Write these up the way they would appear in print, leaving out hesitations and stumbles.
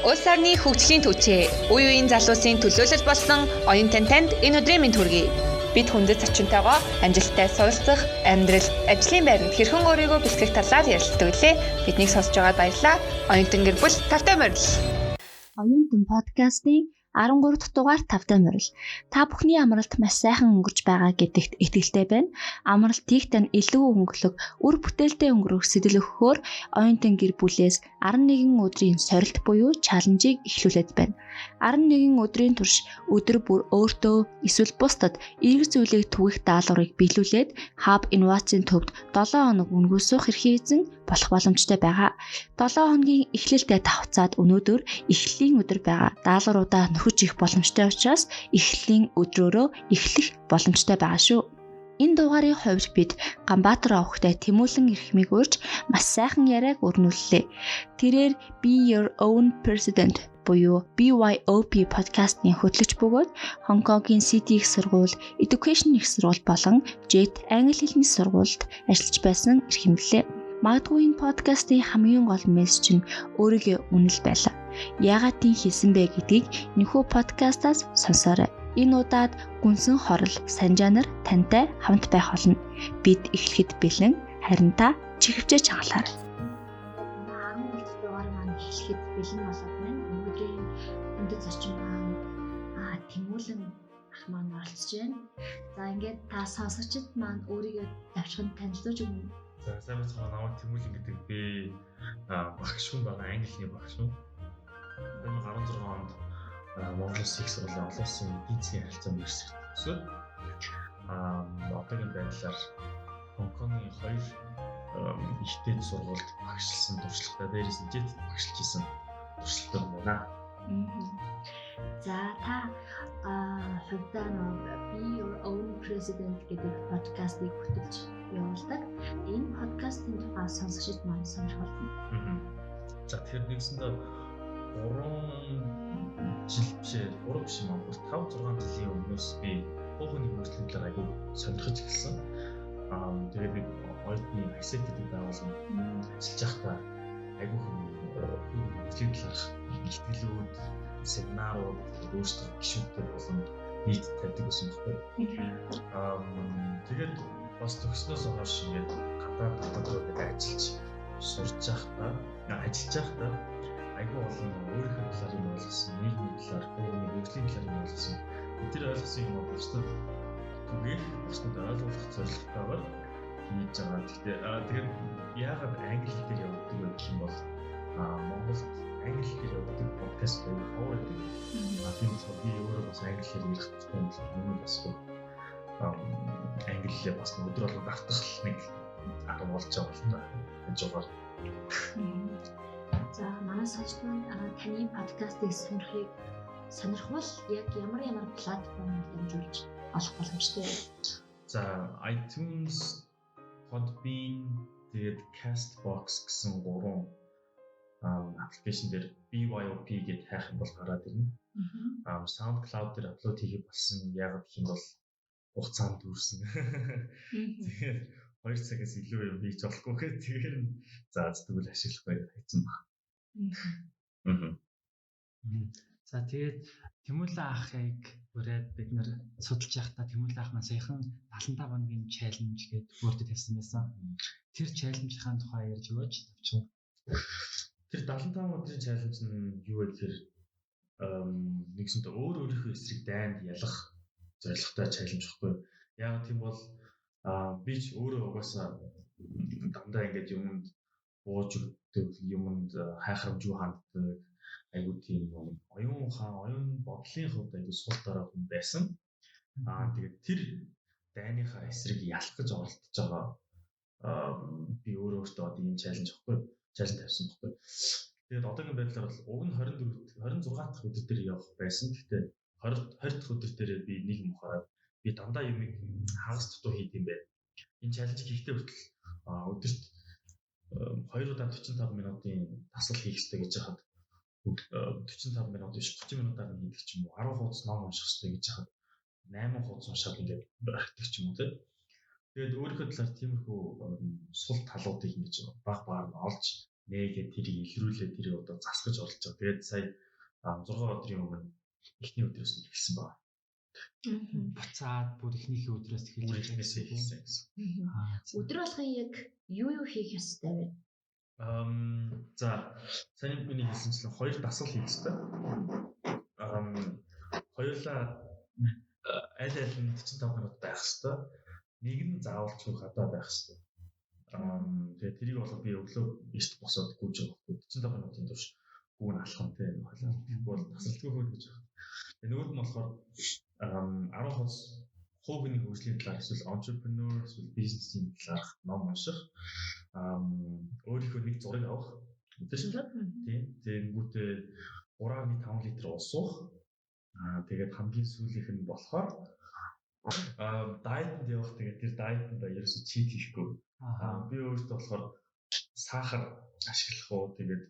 Улс орны хөгжлийн түвшээ, үе үеийн залуусын төлөөлөл болсон оюун танд энэ өдрийн мэнд хүргэе. Бид хүндэт зочинтойгоо амжилттай суралцах, амьдрал, ажлын байранд хэрхэн өөрийгөө бэлтгэх талаар ярилцдаг лээ. Биднийг сонсож байгаад баярлалаа. Оюутан гэр бүл тавтай морил. Оюутан подкастын 13 дахь дугаар тавтай морил. Та бүхний амралт маш сайхан өнгөрч байгаа гэдэгт итгэлтэй байна. Амралтыг тань илүү өнгөлөг, үр бүтээлтэй өнгөрөх сэтэл өгөхөөр оюутан гэр бүлээс 11 өдрийн сорилт буюу чаленжийг эхлүүлээд байна. 11 өдрийн турш өдөр бүр өөртөө эсвэл бусдад эерэг зүйлийг түгэх даалгаврыг биелүүлээд хаб инновацийн төвд 7 хоног өнгөрсөх эрхий эзэн болох боломжтой байгаа. 7 хоногийн эхлэлтэй давхцаад өнөөдөр эхлэлийн өдөр байгаа. Даалгавруудаа нөхөж их боломжтой учраас эхлэлийн өдрөөрөө эхлэх боломжтой байгаа шүү. Энэ дугаарын хувьд бид Ганбаатар овогтой Тэмүүлэн эрхмийг урьж маш сайхан яриаг өрнүүллээ. Тэрээр Be Your Own President буюу BYOP подкастын хөтлөгч бөгөөд Хонконгийн City их сургууль, Education их сургууль болон JET англи хэлний сургуульд ажиллаж байсан эрхэмлээ. Магадгүй энэ подкастын хамгийн гол мессеж нь өөрийгөө үнэл байлаа. Яагаад тийм хийсэн бэ гэдгийг энэхүү подкастаас сонсоорой. Энэ удаад гүнсэн хорол, санжаанар тантай хамт байх болно. Бид эхлэхэд бэлэн, харин та чихвчэж хагалаарай. 13 дугаар маань эхлэхэд бэлэн болоод байна. Өнөөдрийн хүндэт зочин маань Тэмүүлэн ах маань оролцож байна. За ингээд та сонсогчид маань өөрийгөө давчхан танилцуулж өгнө. За сайн бацхан намайг Тэмүүлэн гэдэг би багш хүн байгаа, англи хэлний багш хүн. 2016 онд Монгол Улсын их сургуулийн олон улсын эдийн засгийн харилцааны университет төгсөөд одоогийн байдлаар Хонконгийн 2 ихтэй сургуульд багшилсан туршлагатай, дээрээс нь JET багшилж исэн туршлагатай байна. За та хувьдаа Be Your Own President гэдэг подкастыг хөтлөж явуулдаг. Энэ подкастын тухай сонсогчид маань сонирхол болно. За тэр нэгсэндээ 3 жил биш юм аа 5-6 жилийн өмнөөс би хууны хөгжлийн талаар айгүй сонирхож эхэлсэн. Тэгээд би оюутны ISET гэдэг байгууллаганд ажиллаж байхдаа айгүй хөгжлийн талаарх ихтгэлүүд, семинарууд, өөрсдөө гишүүнтэй болон нийт тавьдаг гэсэн юм байна. Тэгээд бас төгснөөс хойш ингээд гадаад ажиллаж сурч байхдаа айгүй олон өөрийнхөө талаар юм ойлгосон, нийгмийн талаар, хууны хөгжлийн талаар юм ойлгосон. Тэр ойлгосон юм бусдад түгээх, бусдад ойлгуулах зорилготойгоор хийж байгаа. Тэгэхээр яагаад англи хэлээр явуулдаг вэ гэх юм бол Монголд англи хэлээр явуулдаг подкаст байдаг ховор байдаг. Тийм болохоор би өөрөө бас англи хэлээр ярих хэрэгтэй юм байна. Бас англи хэлээ бас өдөр болгон давтах нэг арга болж байгаа юм байна. Энэ жагаар. За манай сонсогч маань таны подкастыг сонирхвол яг ямар платформыг дамжуулж олох боломжтой вэ? За iTunes, Podbean, тэгээд Castbox гэсэн 3 аппликейшн дээр BYOP гэдээ хайх юм бол гараад ирнэ. SoundCloud дээр апплод хийх болсон. Яагаад гэх юм бол хугацаанд дүүрсэн. Тэгээд 2 цагаас илүү юм хийж болохгүй гэхээр тэгэхээр тэгвэл ашиглахгүй хайцсан баг. За тэгээд Тэмүүлэн ахыг бүрээд бид нэр судалж байхдаа Тэмүүлэн ах маань саяхан 75 хоногийн чаленж гэдэг өөртөө тавьсан байсан. Тэр чаленжийн тухай ярьж өгөөч тавчаа. Тэр 75 өдрийн чаленж нь юу вэ гэхээр нэгсэнтэй өөрийнхөө эсрэг дайнд ялах зорилготой чаленж баггүй. Яг тийм бол би ч өөрөө угаасаа дандаа ингэж юмд бууж өгдөг, юмд хайхрамжгүй ханддаг, айгуу тийм оюун бодлын хувьд айгуу сул дорой хүн байсан. Тэгээд тэр дайныхаа эсрэг ялах гэж оролдож байгаа би өөртөө ийм чаленж тавьсан баггүй. Тэгээд одоогийн байдлаар бол уг нь 26 дахь өдөр дээр явах байсан. Гэхдээ 20 дахь өдөр дээр би нэг юм ухаараад би дандаа юм хагас дутуу хийх юм байна. Энэ чаленж хийхдээ хүртэл өдөрт 2 удаа 45 минутын дасгал хийх хэрэгтэй гэж хаад 45 минут биш 30 минутаар нь хийдэг ч юм уу 10 хуудас ном унших хэрэгтэй гэж хаад 8 хуудас уншаад ингээд барахдаг ч юм уу тийм. Тэгээд өөрийнхөө талаар тиймэрхүү сул талуудыг ингэж баг багаар нь олж нээгээд тэрийг илрүүлээд тэрийг одоо засгаж олж байгаа. Тэгээд сая 6 өдрийн өмнө эхний өдрөөс нь эхэлсэн байна. Буцаад бүр эхнийхээ өдрөөс эхэлж Бүр эхнээсээ эхэлсэн гэсэн. Өдөр болгон яг юу хийх ёстой вэ? За сайн миний хэлсэнчлэн 2 дасгал хийх ёстой. Хоёулаа аль аль нь 45 минут байх ёстой. Нэг нь заавал ч гадаа байх ёстой. Тэгээд тэрийг бол би өглөө эрт босоод гүйж байгаа. 45 минутын турш гүүн алхам тийм хойлоо. Тэгвэл бол тасалдгүй хөл гэж байна. Тэгээд нөгөөд нь болохоор 10 хоц хувийн хөгжлийн талаар эсвэл entrepreneur эсвэл бизнесийн талаар ном унших. Өөрийнхөө нэг зураг авах. Тийм. Тэгэнгүүтээ 3.5 литр ус уух. Тэгээд хамгийн сүүлийнх нь болохоор дайетэнд явах. Тэгээд тэр дайетэнд ерөөсө чит хийхгүй. Би өөртөө болохоор сахар ашиглах уу, тэгээд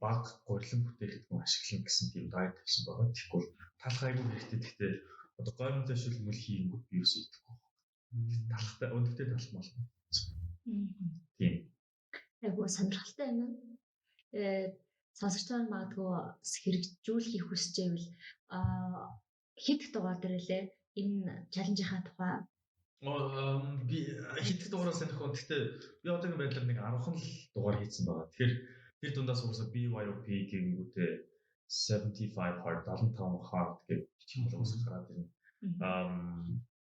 баг гурилан бүтээгдэхүүн ашиглах гэсэн тийм дайет тавьсан байгаа. Тэгэхгүй талах айгүй хэрэгтэй. Гэхдээ одоо гоймонтой шүлмэл хийнгүүт би ерөөсө идэхгүй. Талахтай өндөртэй талах мал. Тийм. Айгүй сонирхолтой юм. Сонсогч нар магадгүй хэрэгжүүлэхийг хүсэж байвал хэд их дугаар дээр лээ энэ чаленжийнхаа тухай би хэд дугаараас сонирхон. Гэхдээ би одоогийн байдлаар нэг 10 дугаар хийсэн байгаа. Тэгэхээр тэр дундаас уусаа BYOP гэнгүүтээ 75 hard 75 hard гэх юм уусах гараад ирнэ.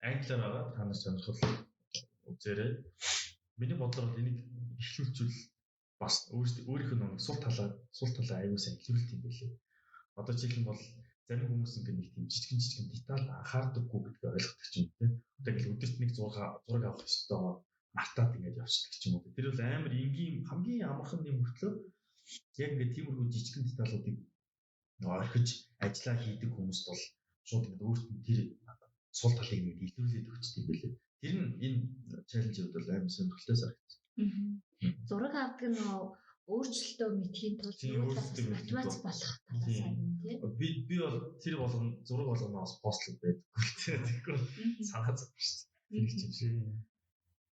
Англиар байгаа та нар сонирхол үзээрэй. Миний бодлоор энийг эхлүүлчихвэл бас өөрийнхөө нэг сул талаа аягүй сайн илрүүлт юм байлээ. Одоо жишээлбэл бол зарим хүмүүс ингээд нэг тийм жижигэн деталь анхаардаггүй гэдгийг ойлгодог ч юм те. Одоо ингээл өдөрт нэг зураг авах ёстой мартаад ингээд явчихдаг ч юм уу. Тэр бол амар энгийн хамгийн амархан юм хөтлөө яг ингээд тиймэрхүү жижигэн деталуудыг орхиж ажиллаа хийдэг хүмүүст бол шууд ингээд өөрт нь тэр сул талыг нэг илрүүлээд өгчтэй юм байлээ. Тэр нь энэ чаленжид бол амар сонирхолтой санагдсан. Зураг авдаг нь өөрчлөлтөө мэдхийн тулд мотивац болох талаас нь тийм. Би бол тэр зураг болгоноос постлог байдаггүй тийм. Тэгэхгүй санаа зовж шүү.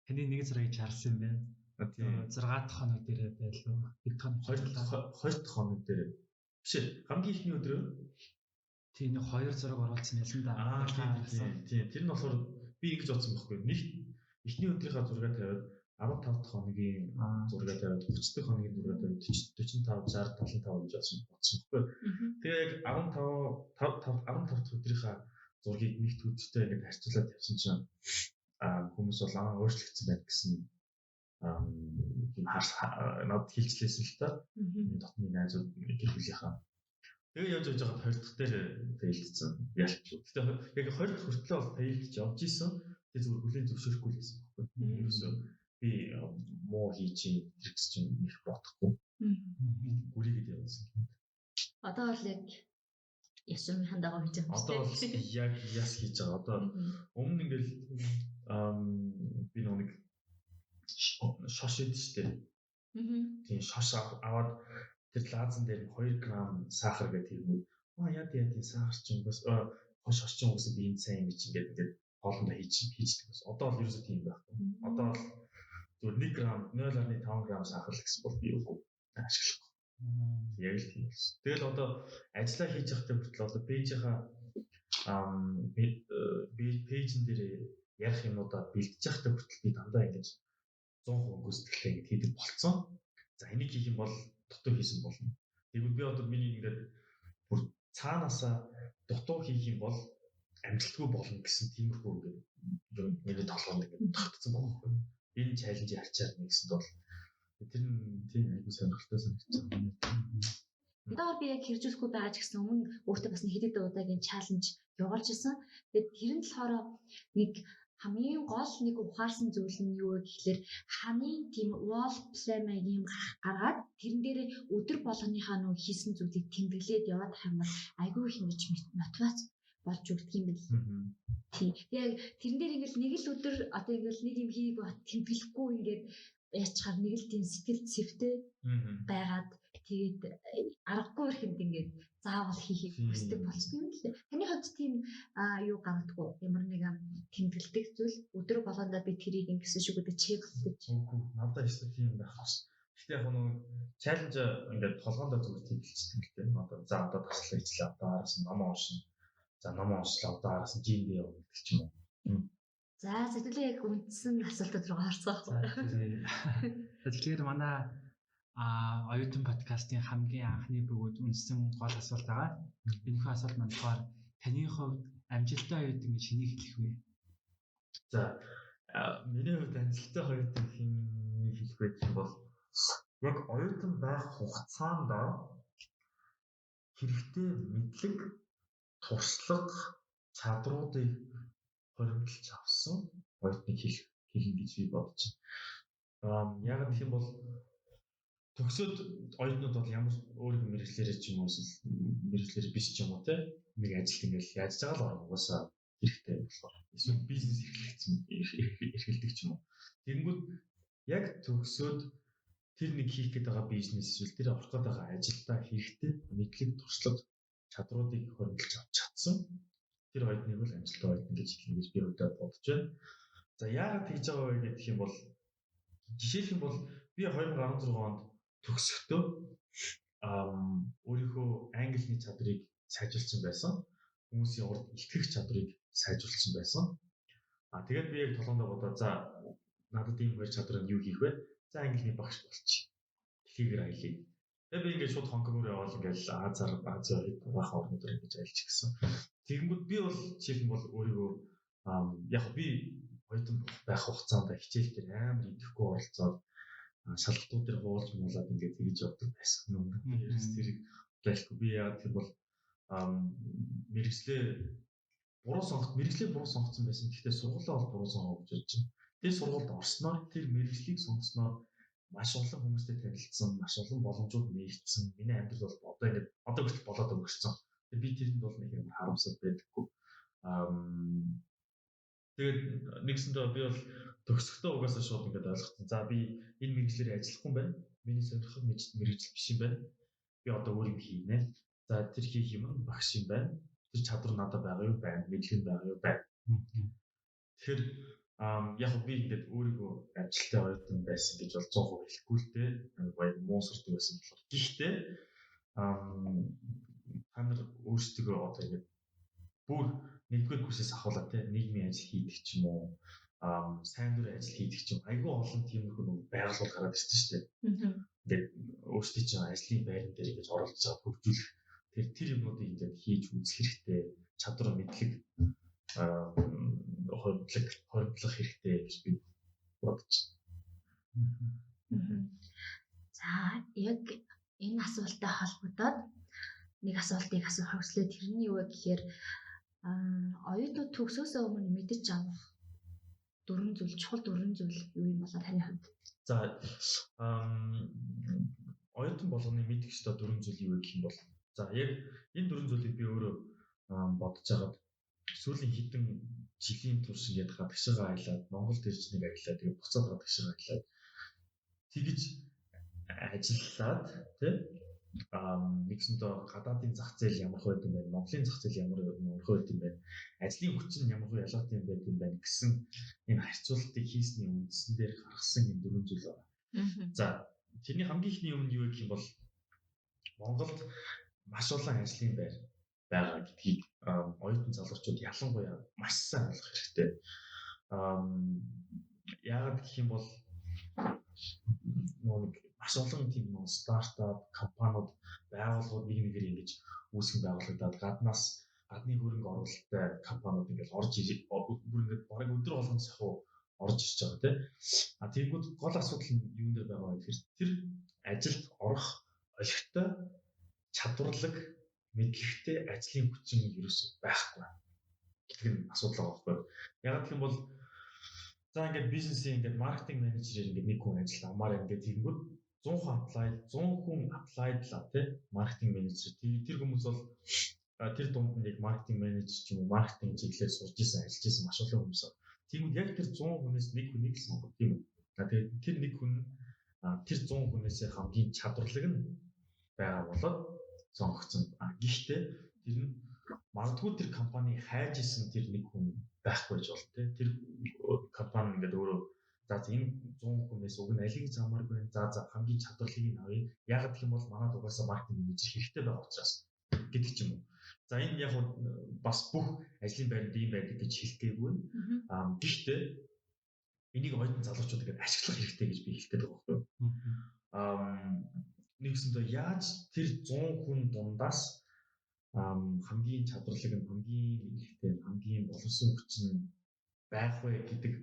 Таны нэг зургийг харсан юм байна. Тийм. 6 дахь хоног дээр байлуу. Хэд хоног? 2 дахь хоног дээр. Биш хамгийн ихний өдрөө тийм нэг 2 зураг оруулсан юм да. Тийм. Тэр нь болохоор би ингэж бодсон байхгүй. Нэг эхний өдрийнхаа зураг тавиад 15 дахь хоногийн зураг тавиад 30 дахь хоногийн зураг тавиад 45 60 75 гэж бодсон байхгүй. Тэгээ яг 15 дахь өдрийнхаа зургийг нэг төдөлтөй ингэж харьцуулаад тавьсан чинь хүмүүс бол өөрчлөгдсөн байна гэсэн юм над хэлжлээсэн л та. Дотны найзууд гэр бүлийнхаа. Тэгээ явж байгаа 20 дахь дээр фейлдсэн. Ялчгүй. Гэтэ яг 20 дахь хүртлээр бол фейлдж явж исэн. Тэгээ зүгээр хүлээн зөвшөөрөхгүй л байсан байхгүй. Ерөөсөө би муу хийж хэрэгс чинь их бодохгүй. Гүрийгээд явсан. Одоо бол яг ясумын дагав хийж байгаа. Одоо бол яг яс хийж байгаа. Одоо өмнө ингээл би нэг шош идэж штэ. Тийм шош аваад тэр лазан дээр 2 г сахар гэдэг юм. Яа тийм сахар ч юм бас шош ч юм уу би энэ сайн гэж ингээд хоолндоо хийждэг бас. Одоо бол ерөөсөө тийм байхгүй. Одоо бол зөв 1 г 0.5 г сахар л гэсэн бол би үгүй ашиглахгүй. Яг л тийм байсан. Тэгэл одоо ажиллаа хийж явахдаа хүртэл одоо пэйжийнхаа пэйжн дээр ярих юмудаа бэлдэж явахдаа хүртэл би дандаа ингэж 100% гүйцэтгэлээ ингэ хийдэг болцсон. За энийг хийх юм бол дутуу хийсэн болно. Тэгвэл би одоо миний ингээд бүр цаанаасаа дутуу хийх юм бол амжилтгүй болно гэсэн тиймэрхүү ингээд миний толгойд ингээд тогтцсон байгаа байхгүй. Энэ чаленжийг харчаад нэгсэнд бол тэр нь тийм айгуу сонирхолтой санагдсан. Одоо би яг хэрэгжүүлэхгүй байгаа ч гэсэн өмнө өөртөө бас нэг хэдэн удаагийн чаленж явуулж исэн. Тэгээд тэр нь болохоор нэг хамгийн гол нэг ухаарсан зүйл нь юу вэ гэхэлэр ханийн тийм wall play-ийн гаргаад тэрэн дээр өдөр болгоныхаа нөө хийсэн зүйлийг тэмдэглээд яваад хамаа айгүй их ингэж мотивац болж өгдөг юм бэл. Тийм. Яг тэрэн дээр ингээл нэг л өдөр одоо ингээл нэг юм хийх тэмдэглэхгүй ингээд яачаар нэг л тийм сэтгэл зүйтэй байгаад тэгээд аргагүй ихэнд ингээд заавал хийхийг хүсдэг болчихсон юм л дээ. Таны хувьд тийм юу гаргадгүй ямар нэг тэмдэглэдэг зүйл өдөр болгондоо би тэрийг ингэсэн шиг үдэ чек хийдэг. Үгүй надад эсвэл тийм байх бас Гэхдээ яг нэг чаленж ингээд толгоондоо зүгээр тэмдэглэждэг гэдэг юм. Одоо за одоо таслаа хийлээ. Одоо араас нь ном уншина. За ном уншлаа. Одоо араас нь GD явах гэдэг ч юм уу. За сэтгэлээ яг үндсэн асуултууд руу орцгоох. Тэгэхээр манай оюутан подкастын хамгийн анхны бөгөөд үндсэн гол асуулт байгаа. Энэхүү асуулт маань болохоор таны хувьд амжилттай оюутан гэж хэнийг хэлэх вэ? За миний хувьд амжилттай оюутан хэнийг хэлэх вэ гэх юм бол яг оюутан байх хугацаанд хэрэгтэй мэдлэг, туршлага, чадруудыг хоригдолж авсан оюутныг хэлнэ гэж би бодож байна. Яг гэх юм бол төгсөөд оюутнууд бол ямар өөрийн мэргэжлэрээ ч юм уу эсвэл мэргэжлэр биш ч юм уу те нэг ажилд ингээл яаж байгаа л орох угаасаа хэрэгтэй болохоор эсвэл бизнес эрхэлдэг ч юм уу. Тэгэнгүүт яг төгсөөд тэр нэг хийх гээд байгаа бизнес эсвэл тэр авах гээд байгаа ажилдаа хэрэгтэй мэдлэг, туршлага, чадруудыг хоригдолж авч чадсан тэр оюутныг бол амжилттай оюутан гэж хэлнэ гэж би өөртөө бодож байна. За яагаад тэгж байгаа вэ гэх юм бол жишээлх юм бол би 2016 онд төгсөхдөө өөрийнхөө англиний чадрыг сайжруулсан байсан. Хүмүүсийн урд илтгэх чадрыг сайжруулсан байсан. Тэгээд би яг толгойдоо бодоод за надад ийм хоёр чадвар нь юу хийх вэ? За англиний багш болчих. Дэлхийгээр аялъя. Тэгээд би ингээд шууд Хонконг руу яваад ингээд Азийн баах орнуудаар ингэж аялж гисэн. Тэгэнгүүт би бол жишээлбэл бол өөрийгөө яг би оюутан байх хугацаанд хичээл дээр амар идэвхгүй оролцоод шалгалтууд дээр хуулж муулаад ингээд тэгж явдаг байсан юм. Тэрийг болохгүй би яг тэр бол мэргэжлээ буруу сонгоцсон байсан. Гэхдээ сургуулаа бол буруу сонгох гэж бодож байна. Тэр сургуульд орсноор тэр мэргэжлийг сонгосноор маш олон хүмүүстэй танилцсан, маш олон боломжууд нээгдсэн. Миний амьдрал бол одоо хүртэл болоод өнгөрсөн. Тэгээд би тэрэнд бол нэг юм харамсал байдаггүй. Тэгээд нэгсэндээ би бол төгсөхдөө угаасаа шууд ингээд ойлгосон. За би энэ мэргэжлэрээ ажиллахгүй юм байна. Миний сонирхох мэргэжил биш юм байна. Би одоо өөр юм хийнэ. За тэр хийх юм багш юм байна. Тэр чадвар надад байгаа юу байна? Мэдлэг байгаа юу байна? Тэгэхээр яг би ингээд өөрийгөө амжилттай оюутан байсан гэж бол 100% хэлэхгүй л дээ. Баяр муу сурдаг байсан болохоор. Гэхдээ та нар өөрсдөө одоо ингээд бүр нэгдүгээр курсээс ахуулаад те нийгмийн ажил хийдэг ч юм уу сайн дүр ажил хийдэг ч юм айгүй олон тиймэрхүү нэг байгууллага гараад ирсэн шүү дээ. Ингээд өөрсдөө чинь ажлын байран дээр ингэж оролцож байгаа хөгжүүлэх тэр юмнуудыг ингээд хийж үзэх хэрэгтэй. Чадвар мэдлэг хоригдлох хэрэгтэй гэж би бодож байна. За яг энэ асуулттай холбогдоод нэг асуултыг асуух хүслээ. Тэрний юу вэ гэхээр оюутнууд төгсөөсөө өмнө мэдэж авах чухал дөрвөн зүйл юу юм болоо таны хувьд? За оюутан болгоны мэдэх ёстой дөрвөн зүйл юу вэ гэх юм бол за яг энэ дөрвөн зүйлийг би өөрөө бодож байгаад сүүлийн хэдэн жилийн турш ингээд гадагшаа аялаад Монголд ирж нэг ажиллаад тэгээд буцаад гадагшаа аялаад тэгж ажиллаад тий нэгсэндээ гадаадын зах зээл ямар хөө юм бэ? Монголын зах зээл ямар хөө юм бэ? Ажлын хүчин ямар хөө ялгаатай юм байт юм байна гэсэн энэ харьцуултыг хийсний үндсэн дээр гаргасан юм дөрвөн зүйл байна. За тэрний хамгийн ихний юм нь юу гэх юм бол Монголд маш олон ажлын байр байгаа гэдгийг оюутан залуучууд ялангуяа маш сайн ойлгох хэрэгтэй. Яагаад гэх юм бол маш олон тийм стартап компаниуд байгууллагууд нэг нэгээр ингэж үүсгэн байгуулагдаад гадны хөрөнгө оруулалттай компаниуд ингэж орж бүр ингэж бараг өдөр болгон сахуу орж ирж байгаа тийм. Тэгэнгүүт гол асуудал нь юунд дээр байгаа вэ гэхээр тэр ажилд орох олигтой чадварлаг мэдлэгтэй ажлын хүчин ерөөсөө байхгүй гэдэг нь асуудал байгаа байхгүй. Яг гэх юм бол за ингээд бизнесийн ингээд маркетинг менежерээр ингээд нэг хүн ажилд амаар ингээд тэгэнгүүт 100 хүн апплайд лаа тий маркетинг менежер. Тэр хүмүүс бол тэр дунд нь яг маркетинг менежер ч юм уу маркетинг чиглэлээр сурж исэн, ажиллаж исэн маш олон хүмүүс. Тэгвэл яг тэр 100 хүнээс нэг хүнийг л сонгох тийм үү. Тэгээд тэр нэг хүн тэр 100 хүнээс хамгийн чадварлаг нь байгаа болоод сонгогдсон. Гэхдээ тэр нь магадгүй тэр компани хайж исэн тэр нэг хүн байхгүй ч бол тий тэр компани ингээд өөрөө За энэ 100 хүнээс уг нь алийг замааргүй байна. За хамгийн чадварлыг нь авъя. Яагаад гэх юм бол манайд угаасаа маркетинг менежер хэрэгтэй байгаа учраас гэдэг ч юм уу. За энэ яг бас бүх ажлын байранд ийм байдаг гэж хэлгээгүй. Гэхдээ энийг оюутан залуучууд ингээд ашиглах хэрэгтэй гэж би хэлдэг байгаа байхгүй юу. Нэгсэндээ яаж тэр 100 хүн дундаас хамгийн чадварлаг нь хамгийн мэдлэгтэй хамгийн боловсон хүч нь байх вэ гэдэг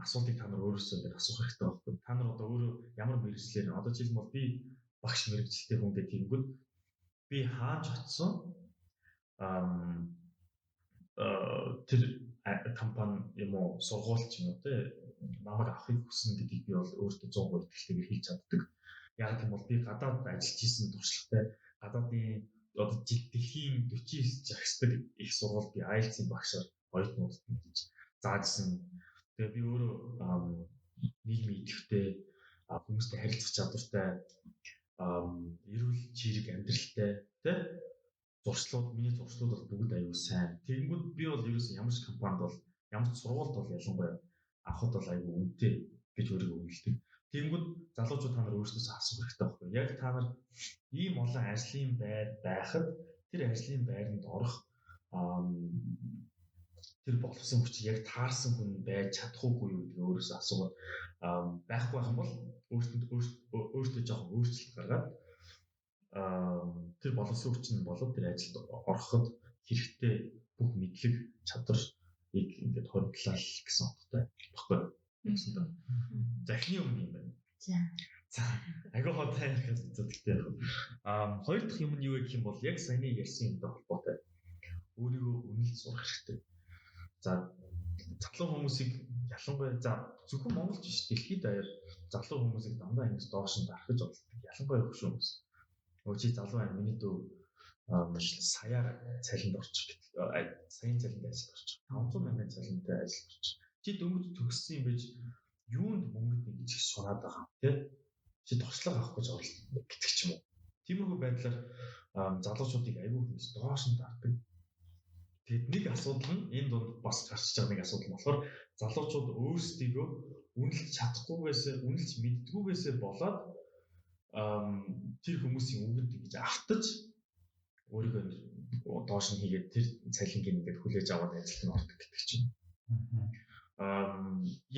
асуултыг та нар өөрөөсөө ингээд асуух хэрэгтэй байхгүй юу. Та нар одоо өөрөө ямар мэргэжлэр одоо жишээлбэл би багш мэргэжилтэй хүн гэдэг тэгэнгүүт би хааж очсон тэр компани юм уу сургууль ч юм уу те намайг авахыг хүснэ гэдгийг би бол өөртөө 100% итгэлтэйгээр хэлж чаддаг. Яг тийм бол би гадаад ажиллаж исэн туршлагатай гадаадын одоо дэлхийн 49 жагсдаг их сургууль би IELTS-ийн багшаар оюутнуудад мэдээж заажсан. Тэгээ би өөрөө нийгмийн идэвхтэй хүмүүстэй харилцах чадвартай эрүүл чирэг амьдралтай тий миний зуршлууд бол бүгд аюул сайн. Тэгэнгүүт би бол ерөөсөн ямар ч компанид бол ямар ч сургуульд бол ялангуяа авахд бол аюул үнэтэй гэж өөрийгөө үнэлдэг. Тэгэнгүүт залуучууд та нар өөрсдөөсөө асуух хэрэгтэй байхгүй. Яг та нар ийм олон ажлын байр байхад тэр ажлын байранд орох тэр боловсон хүч яг таарсан хүн байж чадах уугүй юу гэдгийг өөрөөсөө асуугаад байхгүй байх юм бол өөртөө жоохон өөрчлөлт гаргаад тэр боловсон хүч нь болоод тэр ажилд ороход хэрэгтэй бүх мэдлэг чадварыг ингээд хоригдлаа гэсэн утгатай баггүй. Захны өмнө юм байна. За агай хотой ярих зүйлтэй яг. Хоёр дахь юм нь юу гэх юм бол яг саяны ярьсан юмтай холбоотой. Өөрийгөө үнэлж сурах хэрэгтэй. За залуу хүмүүсийг ялангуяа за зөвхөн монголч биш дэлхийд даяар залуу хүмүүсийг дандаа ингэж доош нь дарахж болдог. Ялангуяа хөш хүмүүс. Чи залуу байна миний дүү саяар цалинд орчих гэдэг. Саяын цалинд ажиллаж орчих. 500 мянган цалинтай ажиллаж орчих. Чи дөнгөж төгссөн юм биш юунд мөнгөд ингэж их сураад байгаа тийм чи туршлага авах гэж оролдсон гэдэг ч юм уу. Тиймэрхүү байдлаар залуучуудыг аягүй хүмүүс доош нь дардаг. Тэгэд нэг асуудал нь энэ донд бас гарч байгаа нэг асуудал болохоор залуучууд өөрсдийгөө үнэлж чадахгүйгээс үнэлж мэддгүйгээс болоод тэр хүмүүсийн үгэнд ингэж автаж өөрийгөө доош нь хийгээд тэр цалингийн ингээд хүлээж аваад ажилд нь ордог гэдэг чинь.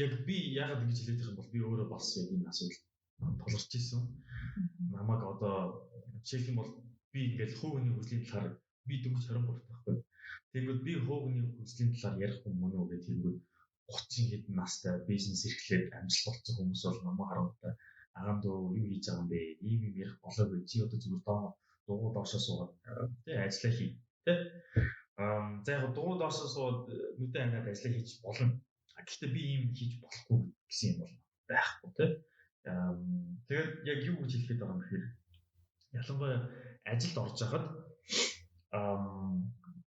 Яг би яагаад ингэж хэлээд байгаа юм бол би өөрөө бас яг энэ асуудал тулгарч ирсэн. Намайг одоо жишээлх юм бол би ингээд хувийн хүслийн талаар би дөнгөж 23 таахгүй. Тэгэнгүүт би хувийн хүслийн талаар ярих юм мөн үү гэдэг тэгэнгүүт 30 хэдэн настай бизнес эрхлээд амжилт олцсон хүмүүс бол намайг харангуйтай агаан дөө юу хийж байгаа юм бэ? Ийм юм ярих болоогүй. Чи одоо зүгээр дугуй доошоо суугаад тий ажиллаа хий. Тий. За яг дугуй доошоо суугаад нүдэн ханаад ажиллаа хийж болно. Гэхдээ би ийм хийж болохгүй гэсэн юм бол байхгүй тий. Тэгээд яг юу гэж хэлэхэд байгаа юм гэхээр ялангуяа ажилд орж байхад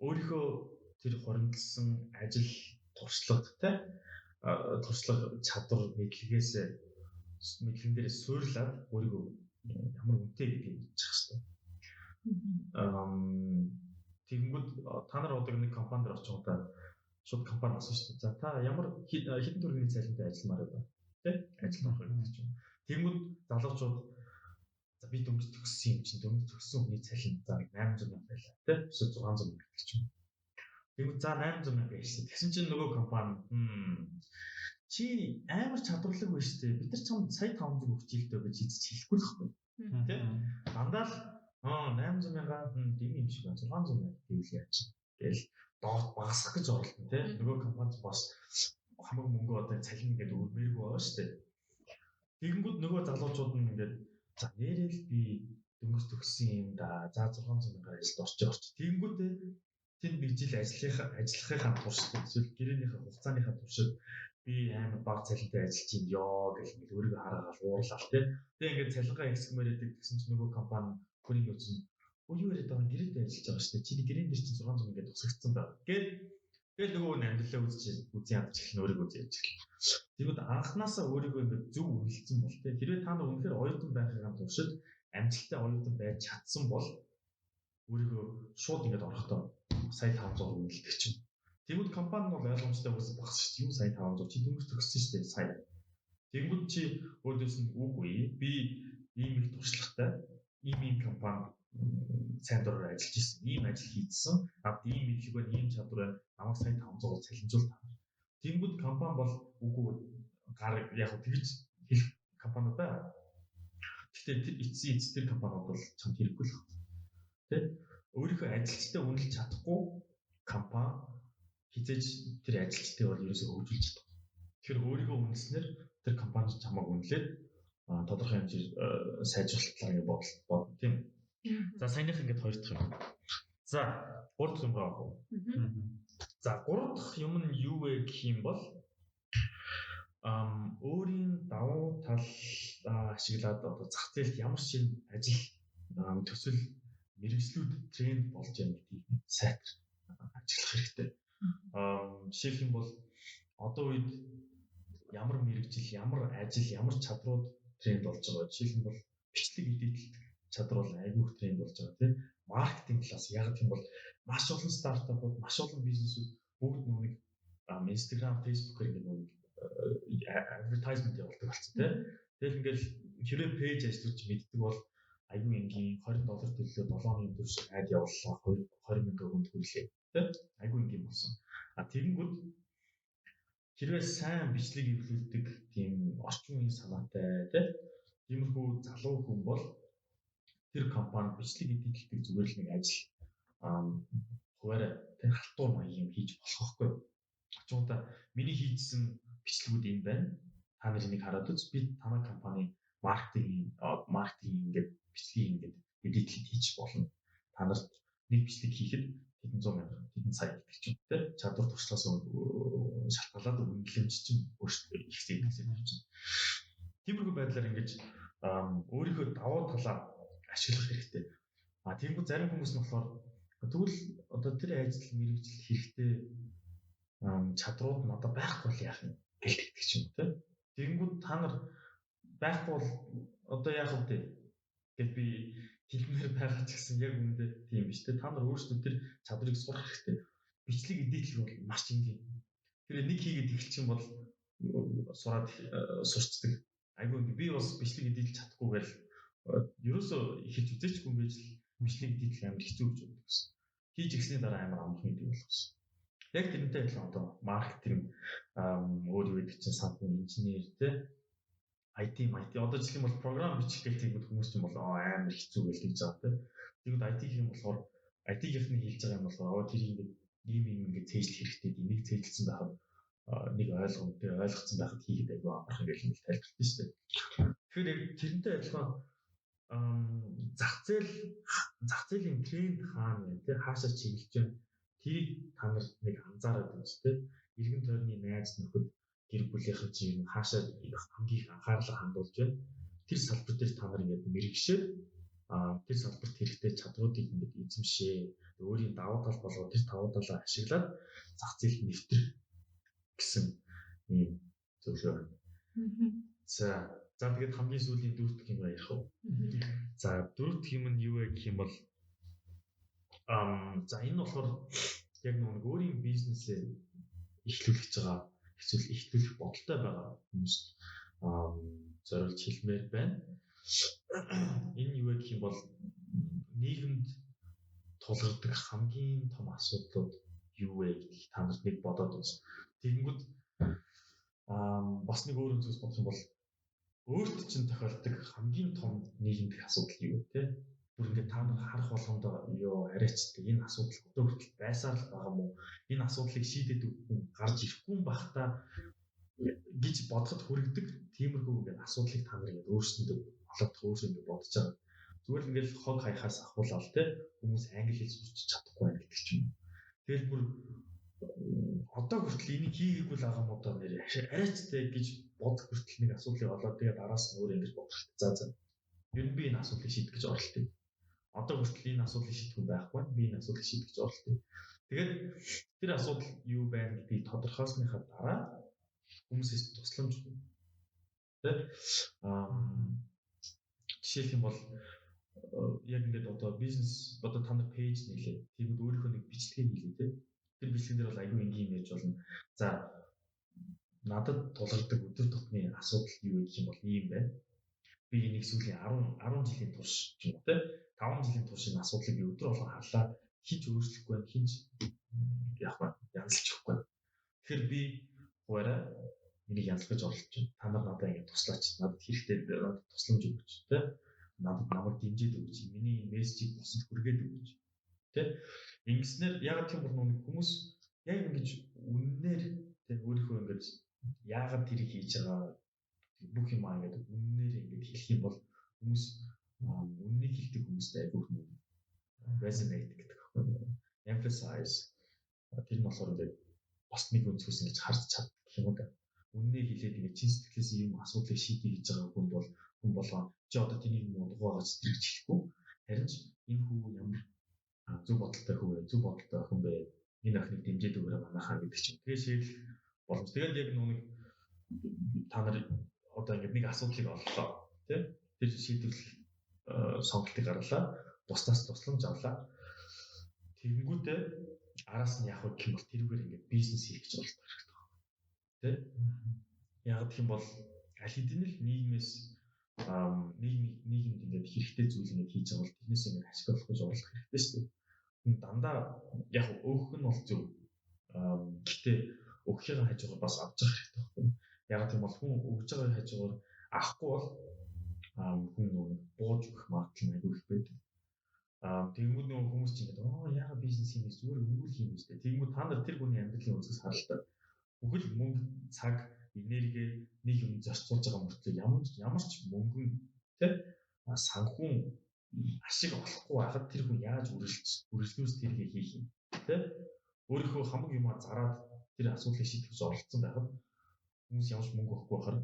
өөрийнхөө тэр хоригдсан ажил туршлагатай туршлага чадвар мэдлэгэн дээр суйрлаад өөрийгөө ямар үнэтэй гэдгийг мэдчих хэрэгтэй. Тэгэнгүүт та нар одоо нэг компанид орчих удаа шууд компани асууж шүү дээ. За та ямар хэдэн төгрөгийн цалинтай ажилламаар байна? Тэ? Ажил авах гэдэг чинь. Тэгэнгүүт залуучууд за би дөнгөж төгссөн юм чинь дөнгөж төгссөн хүний цалин за 800 мянга байлаа. Тэ? Эсвэл 600 мянга гэдэг чинь. Тэгэнгүүт за 800 мянга яшээ. Тэгсэн чинь нөгөө компани чи амар чадварлаг байна шүү дээ. Бид нар чамд сая 500 өгчээлтэй гэж хэлэхгүй л хэвгүй. Тэ? Дандаа л 800 мянга дэм юм шиг байна. 600 мянга гэвэл яа чи. Тэгэл доорт багасгах гэж оролдсон тий. Нөгөө компанид бас хамаг мөнгө одоо цалин ингээд өрмээргүй байгаа шүү дээ. Тэгэнгүүт нөгөө залуучууд нь ингээд за нэрэл би дөнгөж төгссөн юм да. За 600 мянгаар ажилд орчих. Тэгэнгүүт тэнд нэг жил ажиллахынхаа туршид эсвэл гэрээнийхээ хугацааныхаа туршид би амар бага цалинтай ажиллаж юм ёо гэх ингээд өөрийгөө хараагаал уурлал тий. Тэгээ ингээд цалингаа ихсгмээр байдаг гэсэн чинь нөгөө компани хүний үзэн юу яриад байгаа гэрээтэй ажиллаж байгаа шүү дээ. Чиний гэрээн дээр чинь 600 ингээд тусагдсан байна. Тэгэл нөгөө нь амьдралаа үзэн ядаж эхлэн өөрийгөө зээж эхэллээ. Тэгвэл анханасаа өөрийгөө ингээд зөв үнэлсэн бол тий. Хэрвээ та нар үнэхээр оюутан байхын туршид амжилттай оюутан байж чадсан бол өөрийгөө шууд ингээд орохдоо сая 500 үнэлдэг чинь. Тэгвэл компани бол ойлгомжтой бас багс шүү дээ. Юу сая 500 чи дөнгөж төгссөн шүү дээ. Сая. Тэгэнгүүт чи өөдөөс нь үгүй би ийм их туршлагатай ийм компани сайн дураар ажиллаж ирсэн. Ийм ажил хийсэн. Над ийм мэдлэг байна, ийм чадвар байна. Намайг сайн 500-аар цалинжуул та. Тэгэнгүүт компани бол үгүй яг тэгж хэлэх компани байна. Гэхдээ эцсийн компаниуд бол чамд хэрэггүй л байна. Тэ? Өөрийнхөө ажилчтай үнэлж чадахгүй компани хизээж тэр ажилчтай бол ерөөсөө хөгжүүлж чадахгүй. Тэгэхээр өөрийгөө үнэлснээр тэр компани чамайг үнэлээд тодорхой хэмжээр сайжруулах талаар бодно тийм. За саяных ингээд хоёр дахь юм. За гурав дахь юм руу авах. За гурав дахь юм нь юу вэ гэх юм бол өөрийн давуу тал ашиглаад одоо зах зээлд ямар шинэ ажил төсөл мэргэжлүүд тренд болж байна гэдгийг сайтар ажиглах хэрэгтэй. Жишээлх юм бол одоо үед ямар мэргэжил, ямар ажил, ямар чадрууд тренд болж байгаа. Жишээлх юм бол бичлэг эдитэлт чадвар бол айгүйх тренд болж байгаа тийм. Маркетинг талаас яг тийм бол маш олон стартапууд, маш олон бизнесүүд бүгд нүг Instagram, Facebook-ээр нэг advertisement явуулдаг болсон тийм. Тэгэл ингээл хэрэг пэйж ажиллаж мэддэг бол айгүй энгийн $20 төлөө 7 хоногийн турш ad явууллаа 20,000 хүнд хүрлээ тийм. Айгүй энгийн болсон. Тэгэнгүүт хэрвээ сайн бичлэг эвлүүлдэг тийм орчин үеийн санаатай тийм тиймэрхүү залуу хүн бол тэр компани бичлэг эдитэлдэг зүгээр л нэг ажил хуваараа тэр халтур маяг юм хийж болох байхгүй. Очиудаа миний хийжсэн бичлэгүүд энэ байна. Та нар энийг хараад үз. Би танай компани маркетинг ингээд бичлэгийг ингээд эдитлэд хийж болно. Та нарт нэг бичлэг хийхэд хэдэн 100,000 хэдэн сая гэдэг ч юм те чадвар туршлагаас шалтгаалаад үнэлэмж чинь өөрсдөө их зэвсэг явчихна. Тиймэрхүү байдлаар ингэж өөрийнхөө давуу талаа ашиглах хэрэгтэй. Тэгэнгүүт зарим хүмүүс нь болохоор тэгвэл одоо тэр ажил мэргэжил хэрэгтэй чадрууд надад байхгүй бол яах юм гэлдэг ч юм те. Тэгэнгүүт та нар байхгүй бол одоо яах вэ гэд би хэлмээр байгаа ч гэсэн яг үүндээ тийм биш те. Та нар өөрсдөө тэр чадрыг сурах хэрэгтэй. Бичлэг эдитлэг бол маш энгийн. Тэр нэг хийгээд эхэлчих юм бол сураад сурчдаг. Айгүй би бас бичлэг эдитлж чадахгүйгээл ерөөсөө хийж үзээчгүй ингэж бичлэг эдитлэх амар хэцүү гэж боддог гэсэн. Хийж игсний дараа амар амархан гэдэг болгосон. Яг тэрнтэй адилхан одоо маркетинг өөр юу гэдэг чинь садны инженер те IT одоо жишээ нь бол програм бичих гэдэг хүмүүс ч юм бол амар хэцүү гэж хэлж байгаа те. Тэгвэл IT гэх юм болохоор IT-ийн хэлж байгаа юм болохоор тэр ингээд цээжлэх хэрэгтэй энийг цээжлсэн байхад нэг ойлгоцсон байхад хийхэд айгүй амархан гэж нэг тайлбарлалтай шүү дээ. Тэгэхээр яг тэрнтэй адилхан зах зээлийн тренд хаана вэ те хаашаа чиглэж байна. Тэрийг та нар нэг анзаараад үзтээ те. Иргэн тойрны найз нөхөд гэр бүлийнхэн чинь хаашаа хамгийн их анхаарлаа хандуулж байна. Тэр салбар дээр та нар ингээд мэрэгшээд тэр салбарт хэрэгтэй чадруудыг ингээд эзэмшээ. Өөрийн давуу тал болгоод тэр давуу талаа ашиглаад зах зээлд нэвтрэх гэсэн ийм зөвлөгөө. За тэгээд хамгийн сүүлийн дөрөвт юм ярих уу? За дөрөвт юм нь юу вэ гэх юм бол за энэ болохоор яг нэг өөрийн бизнесээ эхлүүлж байгаа эсвэл эхлүүлэх бодолтой байгаа хүмүүст зориулж хэлмээр байна. Энэ юу вэ гэх юм бол нийгэмд тулгардаг хамгийн том асуудлууд юу вэ гэдгийг та нарт нэг бодоод үз. Тэгэнгүүт бас нэг өөр зүйлс бодох юм бол өөрт чинь тохиолдог хамгийн том нийгэмдэх асуудал юу вэ те? Бүр ингээд та нар харах болгонд арайчдаг энэ асуудал өдөө хүртэл байсаар л байгаа мó? Энэ асуудлыг шийдэд үгүй гарч ирэхгүй байхдаа гэж бодоход хүрэгдэг тиймэрхүү ингээд асуудлыг та нар ингээд өөрсөндөө олоодох өөрсөндөө бодож байгаа. Зүгээр л ингээд хог хаяхаас ахуулаад те хүмүүс англи хэл сурч чадахгүй байх гэдэг ч юм. Тэгэл бүр одоо хүртэл энийг хийгээгүй л байгаа мó доо нэр арайчтай гэж бодох хүртэл нэг асуудлыг олоод тэгээ дараас нь өөр ингэж бодох хэрэгтэй. За. Ер нь би энэ асуудлыг шийдэх гэж оролдъё. Одоо хүртэл энэ асуудлыг шийдэх байхгүй. Би энэ асуудлыг шийдэх гэж оролдъё. Тэгээд тэр асуудал юу байна гэдгийг тодорхойлсныхаа дараа хүмүүсээс тусламж тэ жишээлх юм бол яг ингээд одоо бизнес одоо та нар пэйж нээлээ. Тэгвэл өөрийнхөө нэг бичлэгийг хийлээ тэ. Тэр бичлэг дээр бол аюу энгийн ярьж болно. За надад тулгардаг өдөр тутмын асуудал юу гэх юм бол ийм байна. Би энийг сүүлийн 10 жилийн турш ч юм уу те 5 жилийн турш энэ асуудлыг би өдөр болгон харлаа хинч өөрчлөхгүй байна, хинч яг янзлчихгүй. Тэгэхээр би хуваараа энийг янзлах гэж оролдож байна. Та нар надад ингэ туслаач, надад хэрэгтэй надад тусламж өгөөч те. Надад намайг дэмжиж өгөөч. Миний мессежийг босод хүргээд өгөөч. Тэ? Ингэснээр яг тийм бол нэг хүмүүс яг ингэж үннээр тэ өөрийнхөө ингэж яагаад тэрийг хийж байгаа бүх юм аа гэдэг үннээр ингэж хэлэх юм бол хүмүүс үннийг хэлдэг хүмүүстэй айгүйх нь resonate гэдэг аахгүй. Emphasize тэр нь болохоор ингээд бас нэг өнцгөөс ингэж харж чаддаг гэх юм уу да. Үннийг хэлээд ингэ чин сэтгэлээс юм асуудлыг шийдэх гэж байгаа хүн болгоо чи одоо тэнийг муугаа гэж тэрч хэлэхгүй. Харин ч энэ хүү ямар зөв бодолтой хүн бэ? Энэ охиныг дэмжиж өгөөрэй манайхаа гэдэг чинь. Тэгээ шийдэл боломж. Тэгээд яг нүг та нар одоо ингэ нэг асуудлыг оллоо. Тэ? Тэр шийдвэр сонголтыг гарлаа. Бусдаас тусламж авлаа. Тэгэнгүүтээ араас нь яг гэх юм бол тэрүүгээр ингэ бизнес хийх гэж оролдох хэрэгтэй байна. Тэ? Яг гэх юм бол аль хэдийн л нийгмээс нийгэмд ингээд хэрэгтэй зүйл ингээд хийж байгаа бол тэрнээс ингээд ашиг олох гэж оролдох хэрэгтэй шүү дээ. Дандаа яг өөх нь бол зөв. Гэхдээ өгөхийг хажуугаар бас авч явах хэрэгтэй байхгүй. Яг тийм бол хүн өгж байгаа хажуугаар авахгүй бол хүн нөгөө бууж өгөх магадлал нь айгүй их байдаг. Тэгмүүд нөгөө хүмүүс чинь ингээд яагаад бизнес хийх зүгээр өнгөл хийх юм бэ? Тэгмүүд та нар тэр хүний амьдралын өнцгөөс харалтаа бүхэл мөнгө цаг энерги нэг юм зарцуулж байгаа мөртлөө ямар ч мөнгөн тэ санхүүн ашиг олохгүй байхад тэр хүн яаж үргэлжлүүлж тэргээ хийх юм тэ өөрийнхөө хамаг юмаа зараад тэр асуудлыг шийдэх гэж оролцсон байхад хүмүүс ямар ч мөнгө өгөхгүй байхаар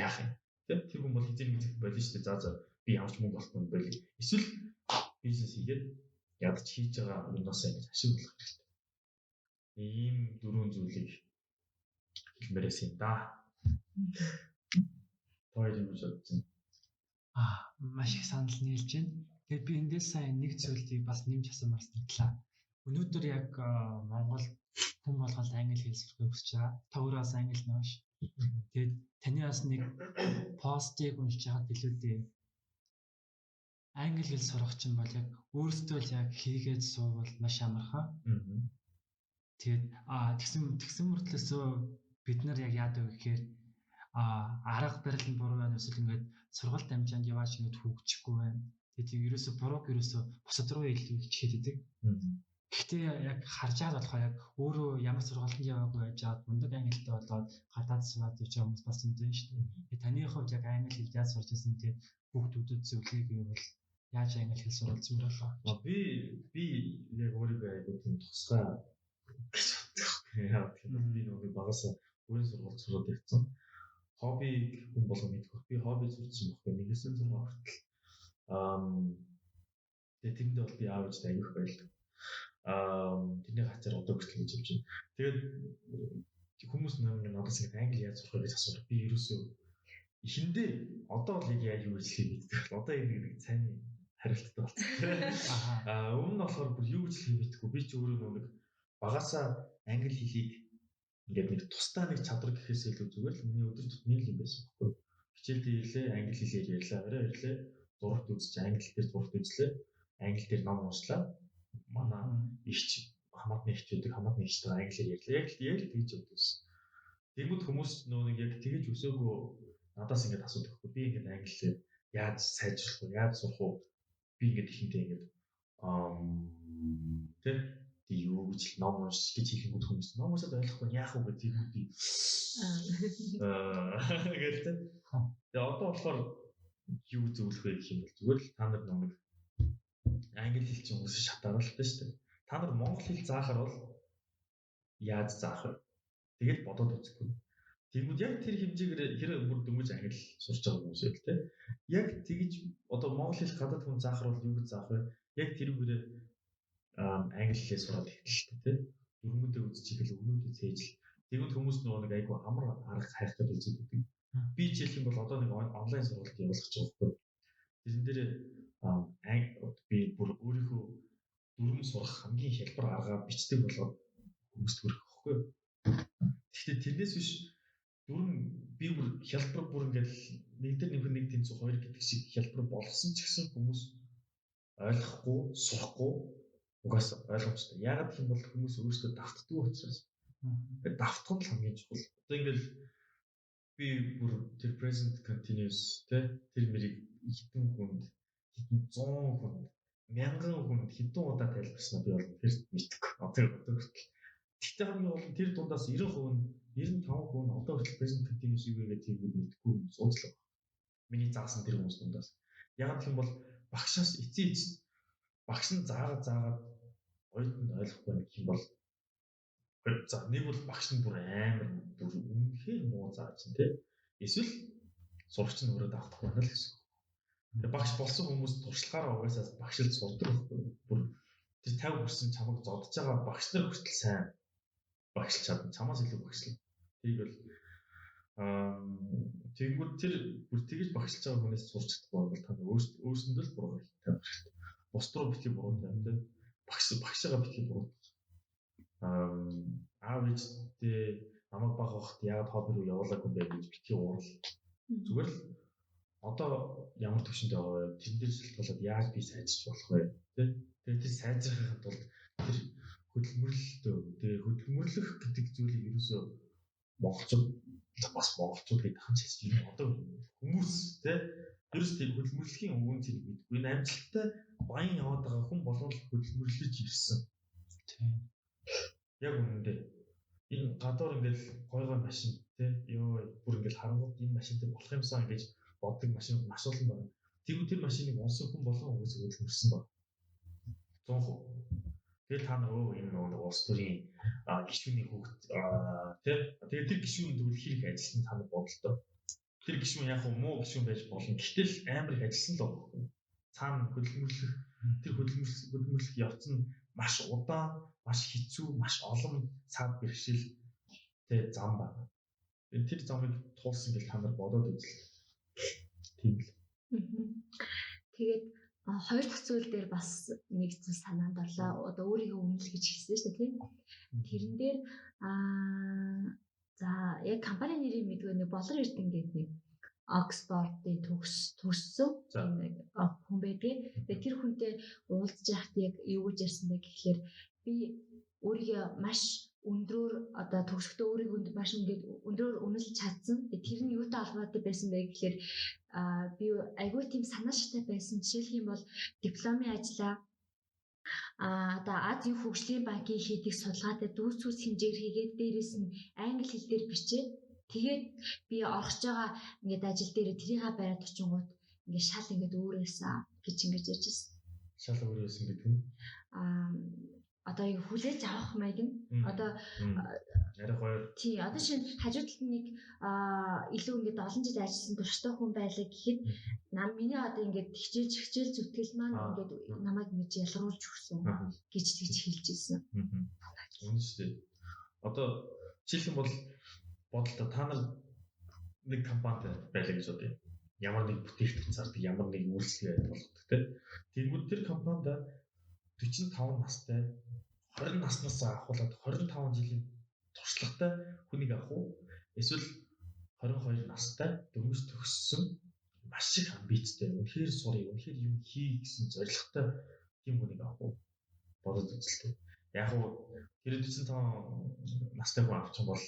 яах юм тэ тэр хүн бол хизээ нэг зүйл болно шүү дээ за би ямар ч мөнгө олохгүй юм байл эсвэл бизнес хийгээд ядаж хийж байгаа юмнаас ингэж ашиг олох хэрэгтэй ийм дөрвөн зүйлийг хэлмээрээс юм да. Хоёр юм бодсон. Маш их санал нийлж байна. Тэгээд би эндээс сайн нэг зүйлийг бас нэмж асуумаар санагдлаа. Өнөөдөр яг Монгол хүн болгоод англи хэл сурахыг хүсэж байгаа. Та өөрөө бас англи нөөш. Тэгээд таны бас нэг постыг уншиж байгаад билүүдээ. Англи хэл сурах чинь бол яг өөрсдөө л яг хийгээд суувал маш амархан. Тэгээд тэгсэн мөртлөөсөө бид нар яг яадаг вэ гэхээр арга барил нь буруу байна эсвэл ингээд сургалт амжаанд яваач ингээд хөгжихгүй байна. Тэгээд ерөөсө бурууг ерөөсө бусад руу илүү хичээдэг. Гэхдээ яг харж байгаа болохоор яг өөрөө ямар сургалтанд яваагүй байжаад мундаг англитай болоод гадаад суугаад явж байгаа хүмүүс бас үнэн шүү дээ. Тэгээд таны хувьд яг англи хэл яаж сурч ирсэн тэгээд хүүхдүүдэд зөвлөе гэвэл яаж англи хэл сурах зүгээр болоо. Би яг өөрийгөө айгуу тийм тусгай яа тэгэхээр би нөгөө багаас өөрийн сургууль сураад ирсэн. Хобби хүн болго мэдгүй. Би хобби сурсан байхгүй. Нэгээс нь сургаа хүртэл. Тэгээд тэрэндээ бол би аавч айгүйх байлаа. Тэрний хацаар одоо хүртэл хийж байна. Тэгээд хүмүүс надаас ингэ англи яаж сурах гэж асуув. Би ерөөсөө эхэндээ одоо л яг яаж юу гэж хэлэх. Одоо энэ сайн хариулттай болсон. Өмнө нь болохоор бүр юу гэж хэлэх мэдэхгүй. Би ч өөрөө нэг багасаа англи хэлийг ингээд нэг тусдаа нэг чадвар гэхээс илүү зүгээр л миний өдөр тутмын юм байсан байхгүй. Хичээлдээ ирлээ, англи хэлээр ярьлаа, орой ирлээ, зурагт үзэж англи дээр зурагт үзлээ, англи дээр ном уншлаа. Манай ихч хамаатны ихч үүдэг хамаатны ихчтэй англиар ярьлаа. Яг л тэгж өгдөөс. Тэгмэд хүмүүс нэг яг тэгж өсөөгөө надаас ингээд асуудаг байхгүй. Би ингээд англиар яаж сайжруулах вэ? Яаж сурах вэ? Би ингээд ихэнтэй ингээд тэр юу гэж ном уншиж гэж хэлэнгүүт хүмүүс ном уншаад ойлгохгүй яах вэ гэдэг юм би гэлтэй. Тэгээ одоо болохоор юу зөвлөх вэ гэх юм бол зүгээр л та нар нэг англи хэл чинь хүмүүс шатааруулдаг шүү дээ. Та нар монгол хэл заахаар бол яаж заах вэ? Тэгэл бодоод үзэхгүй. Тэгвэл яг тэр хэмжээгээр хэрэг бүр дөнгөж англи сурч байгаа хүмүүс байл те. Яг тэгж одоо монгол хэл гадаад хүн заахаар бол юу гэж заах вэ? Яг тэрүүгээр англи хэлээ сураад эхэллээ тий. Дөрмөдөө үзэж ихэл өгнүүдээ цээжл. Тэгвэл хүмүүс нөгөө нэг айгүй амар арга хайхтад үзээд өгдөг. Би жишээлх юм бол одоо нэг онлайн сургалт явуулах гэж байгаа байхгүй. Тэрэн дээр би бүр өөрийнхөө дүрм сурах хамгийн хялбар аргаа бичдэг болоод хүмүүст хүргэх байхгүй. Гэхдээ тэрнээс биш дөрөв би бүр хялбар бүр ингээл нэг дээр нэг тэнцүү хоёр гэдэг шиг хялбар болгосон ч гэсэн хүмүүс ойлгохгүй, сурахгүй угаасаа ойлгомжтой. Яагаад гэх юм бол хүмүүс өөрсдөө давтдаггүй учраас. Тэгээд давтах нь хамгийн чухал. Одоо ингээл би бүр тэр present continuous тэр мэрийг хитэн хүнд, хитэн 100 хүнд, 1000 хүнд хитэн удаа тайлбарснаа би бол тэр мэдгүй. Одоо хүртэл. Тэгтээ хамгийн гол нь тэр дундаас 90% нь 95% нь одоо хүртэл present continuous юу вэ гэдгийг мэдгүй сууцлаа. Миний заасан тэр хүмүүс дундаас. Яагаад гэх юм бол багшаас эцээ багш нь заагаад оюутанд ойлгохгүй гэх юм бол за нэг бол багш нь бүр амар бүр үнэхээр муу зааж чинь тий. Эсвэл сурагч нь өөрөө давтахгүй байна л гэсэн. Тэгээ багш болсон хүмүүс туршлагаараа угаасаа багшлж сурдаг байхгүй. Бүр тэр 50 хүрсэн чамайг зодож байгаа багш нар хүртэл сайн багшлж чадна. Чамаас илүү багшлаа. Тийг бол тэгвэл тэр бүр тэгж багшлж байгаа хүнээс сурч чадахгүй бол та өөрсөндөө л буруу тавих хэрэгтэй. Бус руу битгий буруу тавих тий. Багшаа битгий буруу. Аав ээжтэй намайг баг хахад яагаад хобби руу явуулаагүй юм бэ гэж битгий уурал. Зүгээр л одоо ямар төвшөнд байгаа вэ? Тэндээс шалтгаалаад яаж би сайжирч болох вэ? Тэ? Тэгээд тэр сайжрахын тулд тэр хөдөлмөрлөх гэдэг зүйлийг ерөөсөө монголчууд гэдэг хань чийс юм одоо хүмүүс тэ ерөөс тэр хөдөлмөрлөхийн өвөн зэрэг мэдгүй. Энэ амжилттай баян яваад байгаа хүн болов хөдөлмөрлөж ирсэн. Тийм. Яг үнэндээ энэ гадуур ингээл гой машин тий ёо бүр ингээл харангууд энэ машинтай болох юмсан гэж боддог машинууд маш олон байна. Тэгвэл тэр машиныг унсан хүн болон угсаа хөдөлмөрсөн байна. 100%. Тэгээд та нар энэ нэг улс төрийн гишүүний хүүхд тий тэгээд тэр гишүүн тэгвэл хэрэг ажилласан та нар бодлоо. Тэр гишүүн яг муу гишүүн байж болно. Гэтэл амар их ажилласан л байна. Цаана хөдөлмөрлөх явц нь маш удаан, маш хэцүү, маш олон цаад бэрхшээл тэ зам байна. Тэр замыг туулсан гэж та нар бодоод үзлээ. Тийм л. Тэгээд хоёр дахь зүйл дээр бас нэг зүйл санаанд орлоо. Одоо өөрийгөө үнэлэх гэж хэлсэн шүү дээ, тийм. Тэрэн дээр за яг компани нэрийг мэдгүй нэг Болор Эрдэнэ гэдэг нэг Оксфордын төгссөн нэг хүн байдаг. Тэгээд тэр хүнтэй уулзж байхад яг юу гэж ярьсан бэ гэхлээр би өөрийгөө маш өндрөөр одоо төгсөхдөө өөрийгөө маш өндрөөр үнэлж чадсан. Тэр нь юутай холбоотой байсан бэ гэхлээр би айгүй тийм санаа шаттай байсан. Жишээлх юм бол дипломын ажлаа одоо Азийн хөгжлийн банкын хийдэг судалгаатай дүүцүүс хэмжээр хийгээд дээрээс нь англи хэл дээр бичээд тэгээд би орохж байгаа ингээд ажил дээр тэрийгээ бариад очингууд ингээд шал ингээд өөрөөсөө гэж ингэж ярьжсэн. Шал өөрөөс гэдэг нь одоо яг хүлээж авах маяг нь одоо арай хоёр тий одоо шинэ хажуу талд нэг илүү ингээд олон жил ажилласан турштай хүн байлаа гэхэд миний одоо ингээд хичээл зүтгэл маань ингээд намайг ингэж ялгаруулж өгсөн гэж тэгж хэлж ирсэн. Үнэ шүү дээ. Одоо жишээлх юм бол бодлоо та нар нэг компанид байлаа гэж бодъё. Ямар нэг бүтээгдэхүүн зардаг, ямар нэг үйлчлэгээ болгодог тийм. Тэгвэл тэр компанид 45 настай 20 наснаас ахуулаад 25 жилийн туршлагатай хүнийг авах уу? Эсвэл 22 настай дөнгөж төгссөн маш их амбицтай, үнэхээр сурыг, үнэхээр юм хий гэсэн зорилготой тийм хүнийг авах уу? Бодож үзлээ. Яг уу тэр 45 настай хүн авчих бол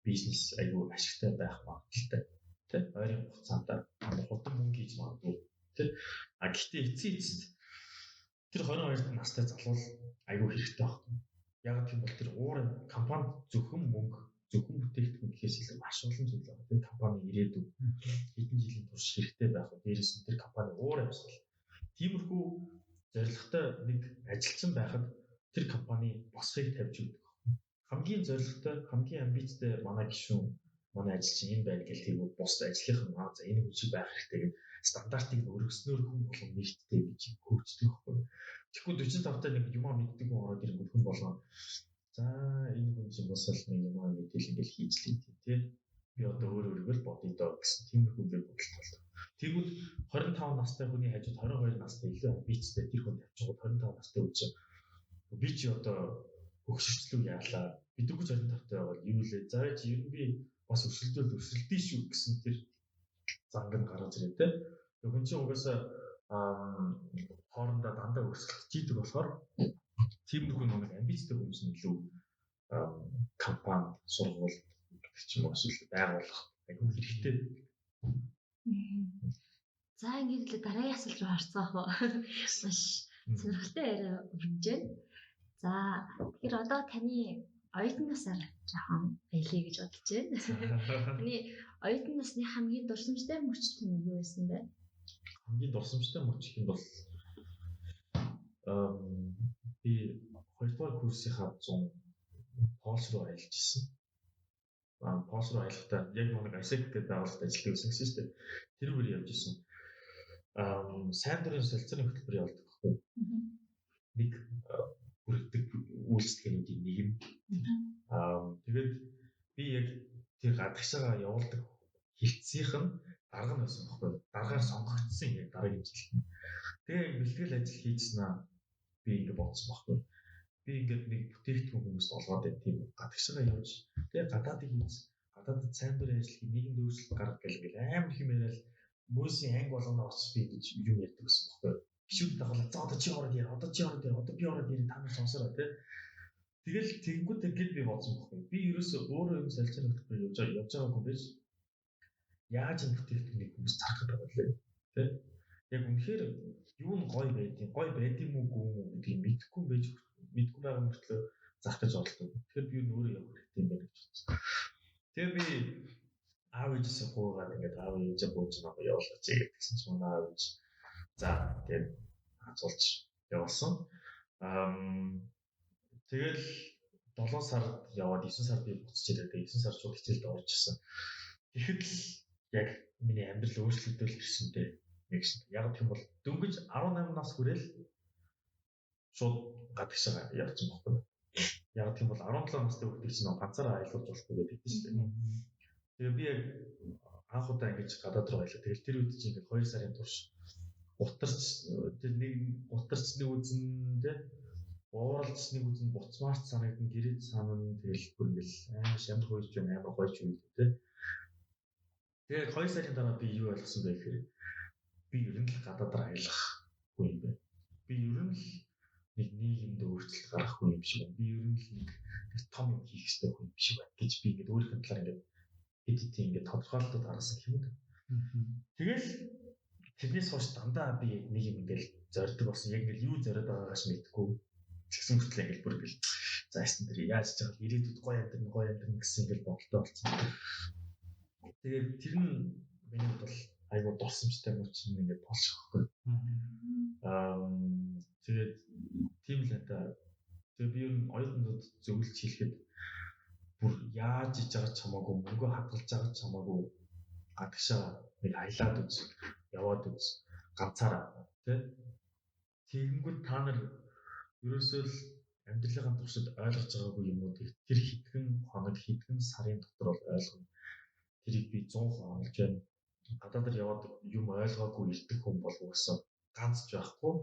бизнес айгүй ашигтай байх магадaltaй. Тэ? Ойрын хугацаанд хурдан мөнгө хийж магадгүй. Тэ? Гэхдээ эцэст тэр 22 настай залуу айгүй хэрэгтэй байхгүй. Яг тийм бол тэр уурын компани зөвхөн мөнгө, зөвхөн бүтээгдэхүүн гэхээс илүү маш олон зүйл байна. Тэр компани ирээдүйн хэдэн жилийн турш хэрэгтэй байх уу? Дээрээс нь тэр компани уур амьсгал. Тиймэрхүү зорилготой нэг ажилчин байхад тэр компани босхийг тавьж өгдөг. Хамгийн зорилготой, хамгийн амбицтай манай гишүүн, манай ажилчин энэ байна гэх тийм босд ажлынхан за энэ хүн шиг байх хэрэгтэй гэдэг стандартыг өргөснөөр хүн болгон нэгттэй гэж хөгждөг байхгүй. Тэгэхгүй 45 таа нэг юм мэддэг хүн ороод ирэнгүүт хүн болгоо. За энэ хүн чинь бас л нэг юм мэдээл ингээл хийж лээ тий. Би одоо өөрийгөө л бодъё доо гэсэн тиймэрхүү би бодолтой болдог. Тэгвэл 25 настай хүний хажууд 22 настай илүү амбицтай тэр хүн тавьчихгүй 25 настай үуч. Би чи одоо хөгшөрчлөө яалаа. Бидгүүч 25 таа бол юу лээ. За чи ер нь би бас өсөлтөө шүү гэсэн тэр занг нь гараад ирээ тэ. Тэгээ хүн чинь угаасаа хоорондоо дандаа өрсөлдөж идэг болохоор тиймэрхүү нэг амбицтай хүмүүс нь илүү компани сургууль гэдэг ч юм уу эсвэл байгууллага аюул хэрэгтэй. За ингээд л дараагийн асуулт руу орцгаах уу? Маш сонирхолтой яриа өрнөж байна. За тэгэхээр одоо таны оюутан насаар жоохон баялаа гэж бодож байна. Таны оюутан насны хамгийн дурсамжтай мөч тань юу байсан бэ? Хамгийн дурсамжтай мөч гэх юм бол би 2-р курсынхаа 100 Польш руу аялж ирсэн. Польш руу аялахдаа яг нэг ASEC гэдэг байгууллагад ажиллаж байсан гэсэн чинь тэр үгээр явж ирсэн. Сайн дурын солилцооны хөтөлбөр явуулдаг байхгүй. Нэг бүрддэг үйлчлэгээнүүдийн нэг нь. Тэгээд би яг тэр гадагшаа явуулдаг хилцсийнх нь дарга нь байсан байхгүй. Даргаар сонгогдсон яг дараагийн жил. Тэгээ бэлтгэл ажил хийжснаа би ингэ бодсон байхгүй. Би ингээд нэг бүтээгдэхүүн хүмүүст олгоод байт тийм гадагшаа явж тэгээ гадаадыг хийц гадаадд сайн дурын ажил нийгэмд өөрчлөлт гаргах гэл амар их юм яриад мөсийн анги болгоно очиж би гэж юм ярьдаг гэсэн байхгүй. Гişүүд дагуулаад за одоо чи ороод яа одоо би ороод ирээ та нар сонсороо тий. Тэгэл тэгэнгүүт ингээд би бодсон байхгүй. Би ерөөсөө өөрөө юм солилцооны хөтөлбөр явж байгаагүй байж яаж энэ бүтээгдэхүүнийг хүмүүс зарах гэдэг вэ тий. Яг үнэхээр юу нь гоё байдığım уу гэдгийг мэдэхгүй байгаа мөртлөө зарах гэж бодлоо. Тэгэхээр би өөрөө явах хэрэгтэй юм байна гэж бодсон. Тэгээ би аав ээжээс гоогаад ингээд аав ээжээ бууж байгаа явуулаач гэсэн чинь манай аав ээж за тэгээд хацуулж явуулсан. Тэгэл 7 сард яваад 9 сард би буцаж ирээд 9 сар шууд хичээлд орж ирсэн. Тэгэхэд л яг миний амьдрал өөрчлөгдөөл ирсэнтэй нэг шиг. Яг тийм бол дөнгөж 18 нас хүрэл шууд гадагшаа явсан байхгүй. Яг тийм бол 17 настай хүүхдийг чинь ганцаараа аялуулж болохгүй гэдэг тийм шүү дээ. Тэгээ би яг анх удаа ингэж гадаад руу аялаа. Тэгэл тэр үед чинь ингээд 2 сарын турш гутарч нэг үзэн тэ ууралж нэг үзэн буцмаарч санагдсан гэрээд санана тэгэл бүр ингээл амар шамар хойж байна амар гойч үед тэ. Тэгээ 2 сарын дараа би юу ойлгосон бэ гэхээр би ер нь л гадаадаар аялах хүн юм байна. Би ер нь л нэг нийгэмд өөрчлөлт гаргахгүй юм шиг байна. Би ер нь л нэг том юм хийх хэрэгтэй хүн юм шиг байна гэж би ингээд өөрийнхөө талаар ингээд эдитийн ингээд тодорхойлолтод гаргасан юм да. Тэгэл тэрнээс хойш дандаа би нэг юм ингээд зорддог болсон. Яг нэг юу зориод байгаагаас мэдгүй. Тэгсэн мэтлээ ингээд бүр ингээд за ястан тэр яаж ч байгаа ирээдүйд гоё амьдрын гэсэн ингээд бодолтой болсон. Тэгээд тэр нь миний хувьд бол айгуу дурсамжтай мөч юм ингээд болчихгүй. Тэгээд тийм л хата. Тэгээд би ер нь оюутнууд зөвлөж хэлэхэд бүр яаж иж байгаа ч хамаагүй мөнгө хадгалж байгаа ч хамаагүй гадагшаа нэг аялаад үз яваад үз ганцаараа тий. Тэгэнгүүт та нар ерөөсөө л амьдралын туршид ойлгож байгаагүй юмнуудыг тэр хэдхэн хоног хэдхэн сарын дотор бол ойлгоно. Тэрийг би 100% олж байна. Гадаадд яваад юм ойлгоогүй ирдэг хүн бол уусаа ганц ч байхгүй.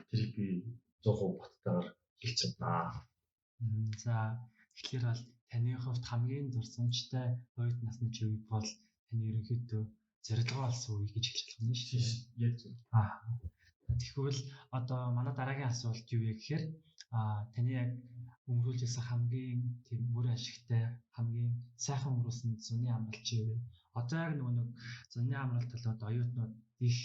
Тэрийг би 100% баттайгаар хэлж чаднаа. За тэгэхээр бол таны хувьд хамгийн дурсамжтай оюутан насны үе бол таны ерөнхийдөө зорилгоо олсон үе гэж хэлж болох нь шүү дээ. Яг зөв. Тэгвэл одоо манай дараагийн асуулт юу вэ гэхээр таны яг өнгөрүүлж ирсэн хамгийн тийм мөр ашигтай хамгийн сайхан өнгөрүүлсэн зуны амралт чи юу вэ? Одоо яг нэг зуны амралт болоод оюутнууд их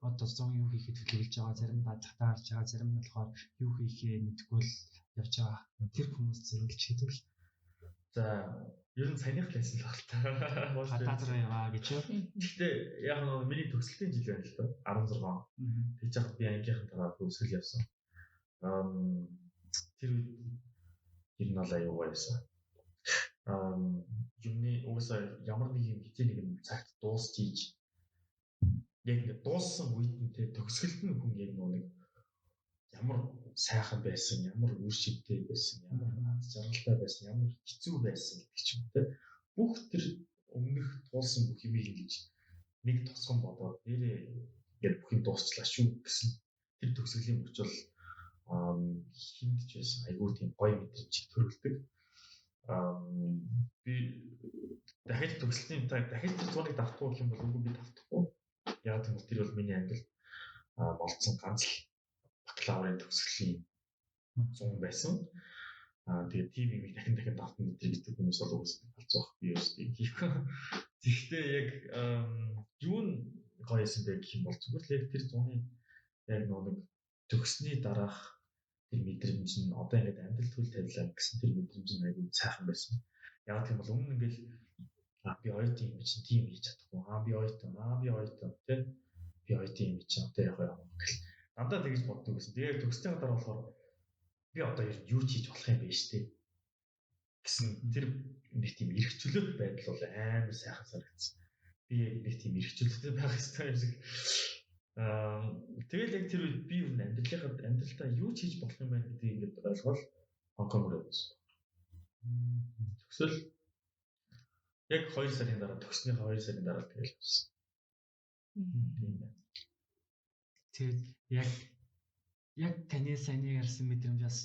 одоо зун юу хийхэд төлөвлөж байгаа, зарим дадлахтаа харж байгаа, зарим нь болохоор юу хийхээ мэдгүй л явж байгаа. Тэр хүмүүс зөвлөж хэдвэл за ер нь саяных лайсан л байна. Гадаад руу яваа гэж юу? Гэхдээ яг нь миний төгсөлтийн жил байна л да 16. Тэгж яхад би ангийнхантайгаа төгсгөл явсан. Тэр үед ер нь бол аюу байсан. Юмны уусаа ямар нэг юм хичээл нэг юм цагт дуусч ийж яг ингэ дууссан үед нь тэ төгсгөлт нь хүн яг нэг ямар сайхан байсан, ямар үр шигтэй байсан, ямар аз жаргалтай байсан, ямар хэцүү байсан гэдэг ч юм те. Бүх тэр өмнөх туулсан бүх юмыг ингэж нэг тосгон бодоод нэрээ яг бүх юм дуусчлаа шүү гэсэн тэр төгсгөлийн мөч бол хиндж байсан. Айгуу тийм гоё мэдрэмж төрүүлдэг. Би дахиж төгслийн дахиж тэр зургийг давтах гэх юм бол үгүй би давтахгүй. Яг тийм бол тэр бол миний англи болцсон ганц л бакалаврын төгсгөлийн 100 байсан. Тэгээд тийм юм дахин давтна гэдэг хүмүүс бол үгүйс балцах би өөрсдөө хийхгүй. Тэгэхдээ яг юу нь гоё юм бэ гэх юм бол зүгээр л яг тэр зуны яг нэг төгссний дараах тэр мэдрэмж нь одоо ингээд амьдрал төл тавилаа гэсэн тэр мэдрэмж нь айгүй сайхан байсан. Яг тийм бол өмнө ингээд би оюутан юм чинь тийм хийж чадахгүй. Би оюутан тий. Би оюутан юм чинь одоо яг гэл дандаа тэгж боддог гэсэн. Тэгээд төгссөн дараа болохоор би одоо юу ч хийж болох юм бэ штэ гэсэн тэр нэг тийм эрхчлөлт байдал бол амар сайхан санагдсан. Би яг нэг тийм эрхчлөлттэй байх хэрэгтэй юм шиг. Тэгэл яг тэр үед би юу амьдралдаа юу ч хийж болох юм байна гэдгийг ингээд ойлгоод Хонконг руу явсан. Төгсөл яг 2 сарын дараа төгснөхийн 2 сарын дараа тэгэл явсан. Тийм байна. Тэгээд яг таны сайн ярьсан мэдрэмж бас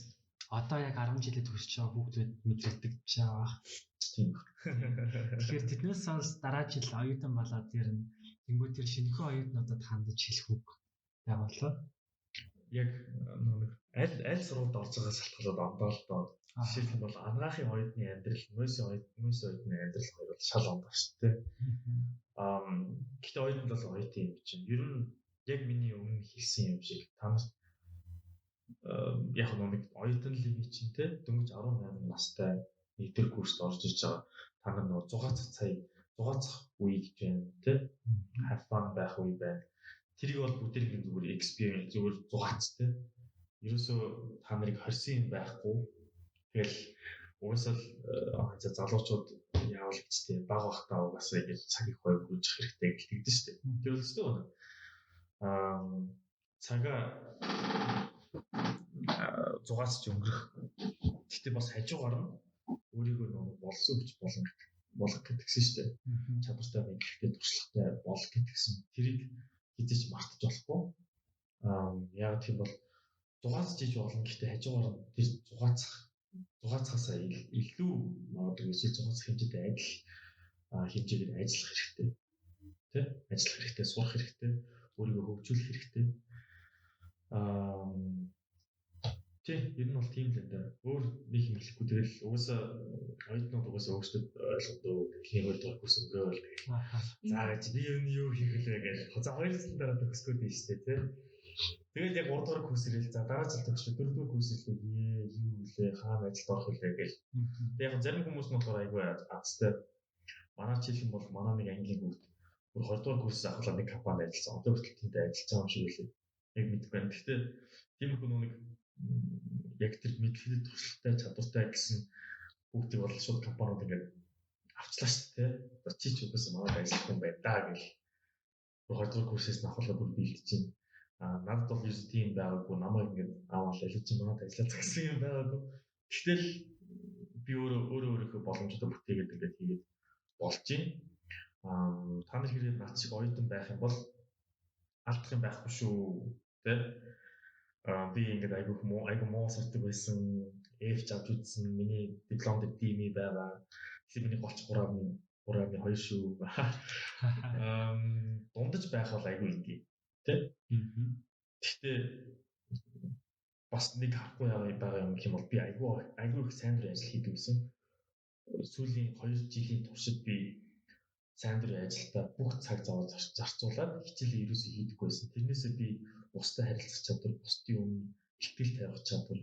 одоо яг 10 жилээ төгсөж байгаа хүүхдүүд мэдрэгдэж байгаа. Тийм. Тэгэхээр тэднээс бас дараа жил оюутан болоод ирнэ. Тэнгүү тэр шинэхэн оюутнуудад хандаж хэлэх үг байгууллаа. Яг нэг аль сургуульд орж байгаа шалтгаалаад ондоо л доо. Жишээлх нь бол анагаахын оюутны амьдрал, мөсийн оюутны амьдрал хоёр бол шал ондоо шүү дээ. Гэхдээ оюутнууд бол оюутан юм чинь. Ер нь яг миний өмнө хэлсэн юм шиг та нарт яг нэг оюутан л юм чинь те дөнгөж 18 настай нэгдүгээр курст орж иж байгаа. Та нар нөгөө зугаацах үе гэж байна те. Have fun байх үе байна. Тэрийг бол бүгдээрийн зүгээр experience зүгээр зугаац те. Ерөөсөө та нарыг хорсын юм байхгүй. Тэгэл уусаал залуучууд яавал гэжтэй баг бахтаа угаасаа ингэж цагийг хойг гүйчих хэрэгтэй гэж тэгдэж штэ. Тэр л өстой байна. Цагаа зугаацч өнгөрөх. Гэхдээ бас хажуугаар нь өөрийгөө нэг болсон хүч болгох гэдгсэн шүү дээ. Чадвартай байх гэхдээ туршлагатай болох гэдгсэн. Тэрийг хизэж мартаж болохгүй. Яг тийм бол зугаацж иж болно гэхдээ хажуугаар нь тэр зугаацхаасаа илүү магадгүй эсвэл зугаацах хэмжээтэй адил хэмжээгээр ажиллах хэрэгтэй. Тэ? Ажиллах хэрэгтэй, сурах хэрэгтэй, өөрийгөө хөгжүүлэх хэрэгтэй. Тий, ер нь бол тийм л энэ. Өөр нэг юм хэлэхгүй тэгэл угаасаа оюутнууд угаасаа өөрсдөө ойлгодог. Эхний 2 дугаар курс өнгөрөөл тэгэл. За гэж би юу хийх вэ гэж. За 2 жилийн дараа төгсгөө дээ штэ тий. Тэгэл яг 3 дугаар курс ирэл за дараа жил төгсөж 4 дугаар курс ирлээ. Юу вэ? Хаана ажилд орох вэ гэж. Тэг яг зарим хүмүүс нь болохоор айгүй азтай. Манай жил юм бол манай нэг ангийн хүүхд бүр 2 дугаар курс авахлаа нэг компанид ажилласан. Одоо хүртэл тэндээ ажиллаж байгаа юм шиг үлээ. Яг мэдгүй байна. Гэхдээ тиймэрхүү нэг яг тэр мэдлэгийн туршлагатай чадвартай гэсэн хүүхдийг бол шууд компаниуд ингээд авчлаа шүү дээ. Чи ч үгүйс манайд ажиллах юм байна даа гэл. 2 дугаар курсээс авахлаа бүр бэлдэж байна. Надад бол юу тийм байгаагүй намайг ингээд аваад ялж чи манайд ажиллах гэсэн юм байгаагүй. Гэтэл би өөрийнхөө боломжтой бүтээгээд ингээд хийгээд болж байна. Та нар хэрэг над шиг оюутан байх юм бол алдах юм байхгүй шүү тэ. Би ингээд айгүй муу сурдаг байсан. F авч үзсэн. Миний диплом дээр D байгаа. Тэгэхээр миний 33.2 шүү. Дундаж байх бол айгүй инgi. Тэ? Гэхдээ бас нэг харахгүй байгаа юм гэх юм бол би айгүй их сайн дурын ажил хийдэг гэсэн. Сүүлийн 2 жилийн туршид би сайн дурын ажилдаа бүх цаг зав зарцуулаад хичээлээ ерөөсөө хийдэггүй байсан. Тэрнээсээ би бусдад харилцах чадвар, бусдын өмнө ихтгэл тавих чадвар,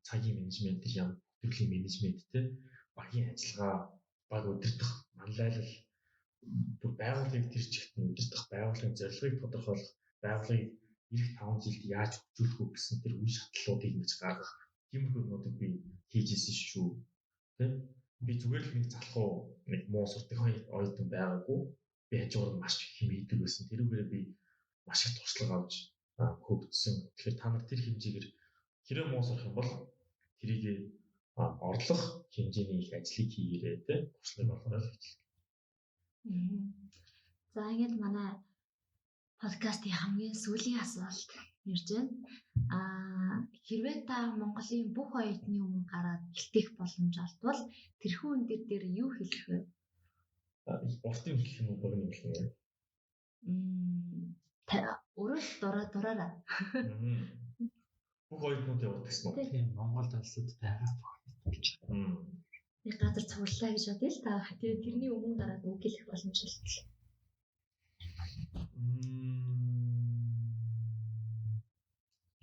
цагийн менежмент, ямар төрлийн менежмент те багийн ажиллагаа, баг удирдах, манлайлал, бүр байгууллагыг тэр чигт нь удирдах, байгууллагын зорилгыг тодорхойлох, байгууллагыг эх 5 жилд яаж хөгжүүлэх вэ гэсэн тэр үе шатлалуудыг ингэж гаргах тиймэрхүү юмнуудыг би хийжсэн шүү. Тэ? Би зүгээр л нэг залхуу нэг муу сурдаг оюутан байгаагүй. Би хажуугаар маш их юм хийдэг байсан. Тэрүүгээрээ би маш их туршлага авч хөгжсөн. Тэгэхээр та нар тэр хэмжээгээр хэрэв муу сурах юм бол тэрийг орлох хэмжээний их ажлыг хийгээрэй тэ. Туршлага болгоорой гэж. За ингээд манай подкастын хамгийн сүүлийн асуулт ирж байна. Хэрвээ та Монголын бүх оюутны өмнө гараад бэлтгэх боломж олдвол тэрхүү өндөр дээр юу хэлэх вэ? урт юм гэх юм уу богино юм гэх юм. Өрөөл дураараа. Бүх оюутнууд яваад гэсэн үү? Тийм Монголд улсад байгаа гэж. Нэг газар цуглаа гэж бодъё л та. Тэгээд тэрний өмнө гараад үг хэлэх боломжтой.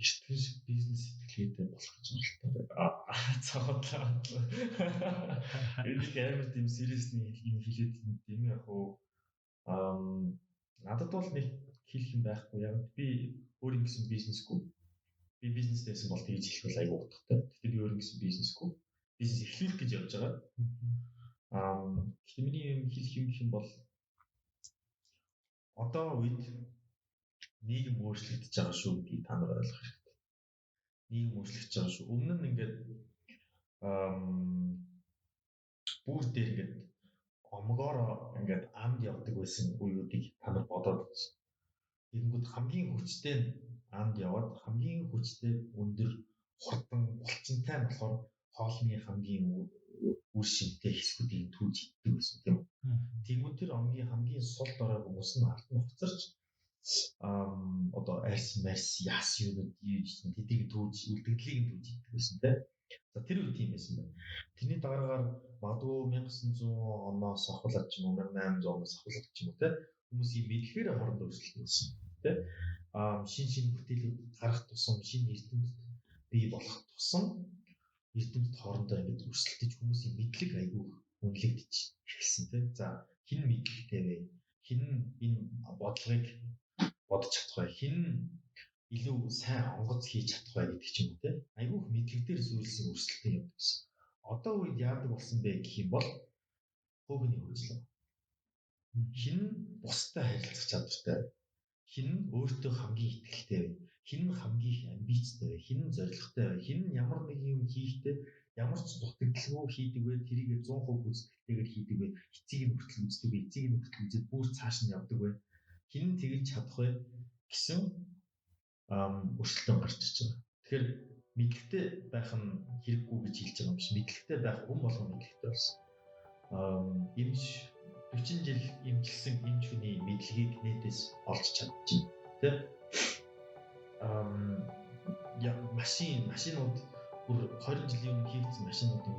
Эртгэж бизнес сэтгэлгээтэй болох гэж байна. Цаадлаа. Энийг амар тийм сериусны юм хэлээд юм яг уу. Надад бол нэг хэлэх юм байхгүй. Яг би өөр ингэсэн бизнесгүй. Би бизнес дэсэн бол тэгж хэлэх бол айгүй утгатай. Тэгтээ би өөр ингэсэн бизнесгүй. Бизнес эхлүүлэх гэж явж байгаа. Гэхдээ миний юм хэлэх юм гэх юм бол одоо үед нийгэм өөрчлөгдөж байгаа шүү гэдгийг та нар ойлгох хэрэгтэй. Нийгэм өөрчлөгдөж байгаа шүү. Өмнө нь ингээд бүр дээр ингээд омгоороо ингээд амд явдаг байсан үеүүдийг та нар бодоод үзсэн. Тэгэнгүүт хамгийн хүчтэй амд яваад хамгийн хүчтэй өндөр хурдан булчинтай нь болохоор хоолны хамгийн үр шимтэй хэсгүүдийг түүж иддэг байсан тийм үү. Тэгмүүд тэр хамгийн сул дорой хүмүүс нь ард нь хуцарч одоо арс яас юунууд тэдийг түүж үлдэгдлийг нь түүж иддэг байсан тийм. За тэр үед тийм байсан байна. Тэрний дараагаар магадгүй 1900 оноос ахуулаад ч юм уу 1800 оноос ахуулаад ч юм уу тийм хүмүүсийн мэдлэгээр хоорондоо өрсөлдөж байсан тийм. Шин бүтээлүүд гарах тусам шинэ эрдэмтэд бий болох тусам эрдэмтэд хоорондоо ингэж өрсөлдөж хүмүүсийн мэдлэг айгүй үнэлэгдэж эхэлсэн тийм. За хин мэдлэгтэй вэ? Хин энэ бодлогыг бодож чадах вэ? Хин илүү сайн онгоц хийж чадах вэ гэдэг ч юм уу тийм. Айгүй мэдлэг дээр зүйлсэн өрсөлдөөн явдаг гэсэн. Одоо үед яадаг болсон бэ гэх юм бол хөгний хөгжлөө. Хин бусдад харилцах чадвартай. Хин өөртөө хамгийн итгэлтэй вэ? Хин хамгийн амбицтай вэ? Хин зоригтой вэ? Хин ямар нэг юм хийхдээ ямар ч дутагдaltaгүй хийдэг вэ? Тэрийг 100% үздэхтэйгээр хийдэг вэ? Эцийг нь хүртэл үздэг вэ? Эцийг нь хүртэл үзээд бүр цааш нь явдаг вэ? Хин тэгж чадах вэ гэсэн өрсөлдөөн гарч ирж байгаа. Тэгэхээр мэдлэгтэй байх нь хэрэггүй гэж хэлж байгаа юм биш. Мэдлэгтэй байх хүн болгон мэдлэгтэй болсон. Эмч 40 жил эмчилсэн эмч хүний мэдлэгийг нэтээс олж чадчих. Тэ? Машинууд бүр 20 жилийн өмнө хийгдсэн машинуудын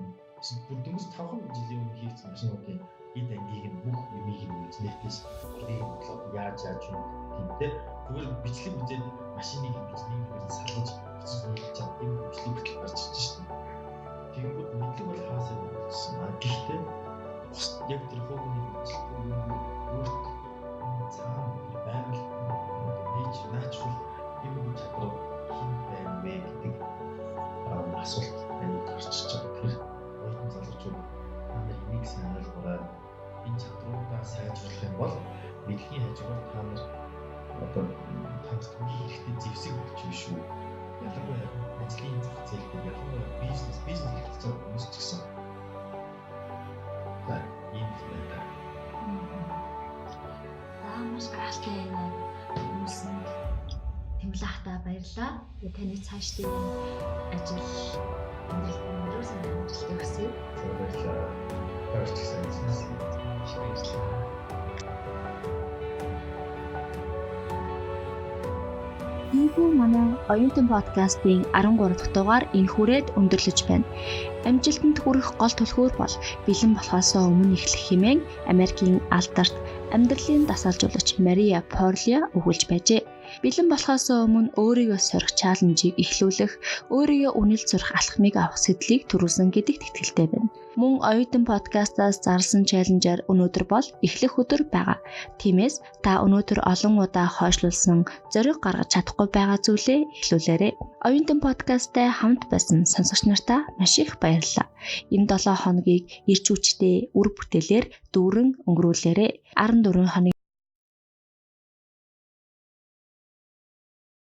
бүр дөнгөж 5 жилийн өмнө хийгдсэн машинуудын эд ангийг нь бүх юмыг нь нэтээс олыг болоод яаж юм гэмтэй. Зүгээр бичлэг үзээд машиныг бичлэгийг салгаж бичлэг чаддаг юм бичлэг битэл гарч ирж шүү дээ. Тэгэнгүүт мэдлэг бол хаасаа болсон. Гэхдээ яг тэр хөгний өөрт цаана байгаль natural юм чадвар хин байна вэ гэдэг асуулт гарч ирж байгаа. Тэгэхээр оюутан залуучууд та нар энийг сайн ойлгоорой. Энэ чадруудаа сайжруулах юм бол мэдлэгийн хажуугаар та нар одоо танд хэрэгтэй зэвсэг болж биш үү? Ялангуяа ажлын зах зээл дээр ялангуяа бизнес хийж байгаа хүмүүс ч гэсэн ийм байна. Маш гайхалтай хүмүүс нь тэмлэхтаа баярлалаа. Таны цаашдын ажил өндөр сайн амжилт өгсөй. Баярлалаа. Баярлалаа. Ийхүү манай оюутан подкастын 13 дахь дугаар энэ хүрээд өндөрлөж байна. Амжилтанд хүрэх гол түлхүүр бол бэлэн болохоос өмнө эхлэх хэмээн Америкийн алдарт амьдралын дасгалжуулагч Мария Порлиа өгүүлж байжээ. Бэлэн болохоос өмнө өөрийгөө сорих чаленжийг эхлүүлэх, өөрийгөө үнэлж сурах алхмыг авах сэдлийг төрүүлсэн гэдэгт итгэлтэй байна. Мөн оюутан подкастаас зарласан чаленжаар өнөөдөр бол эхлэх өдөр байгаа. Тиймээс та өнөөдөр олон удаа хойшлуулсан, зориг гаргаж чадахгүй байгаа зүйлээ эхлүүлээрэй. Оюутан подкасттай хамт байсан сонсогч нартаа маш их баярлалаа. Энэ 7 хоногийг эрч хүчтэй үр бүтээлээр дүүрэн өнгөрүүлээрэй. 14 хоног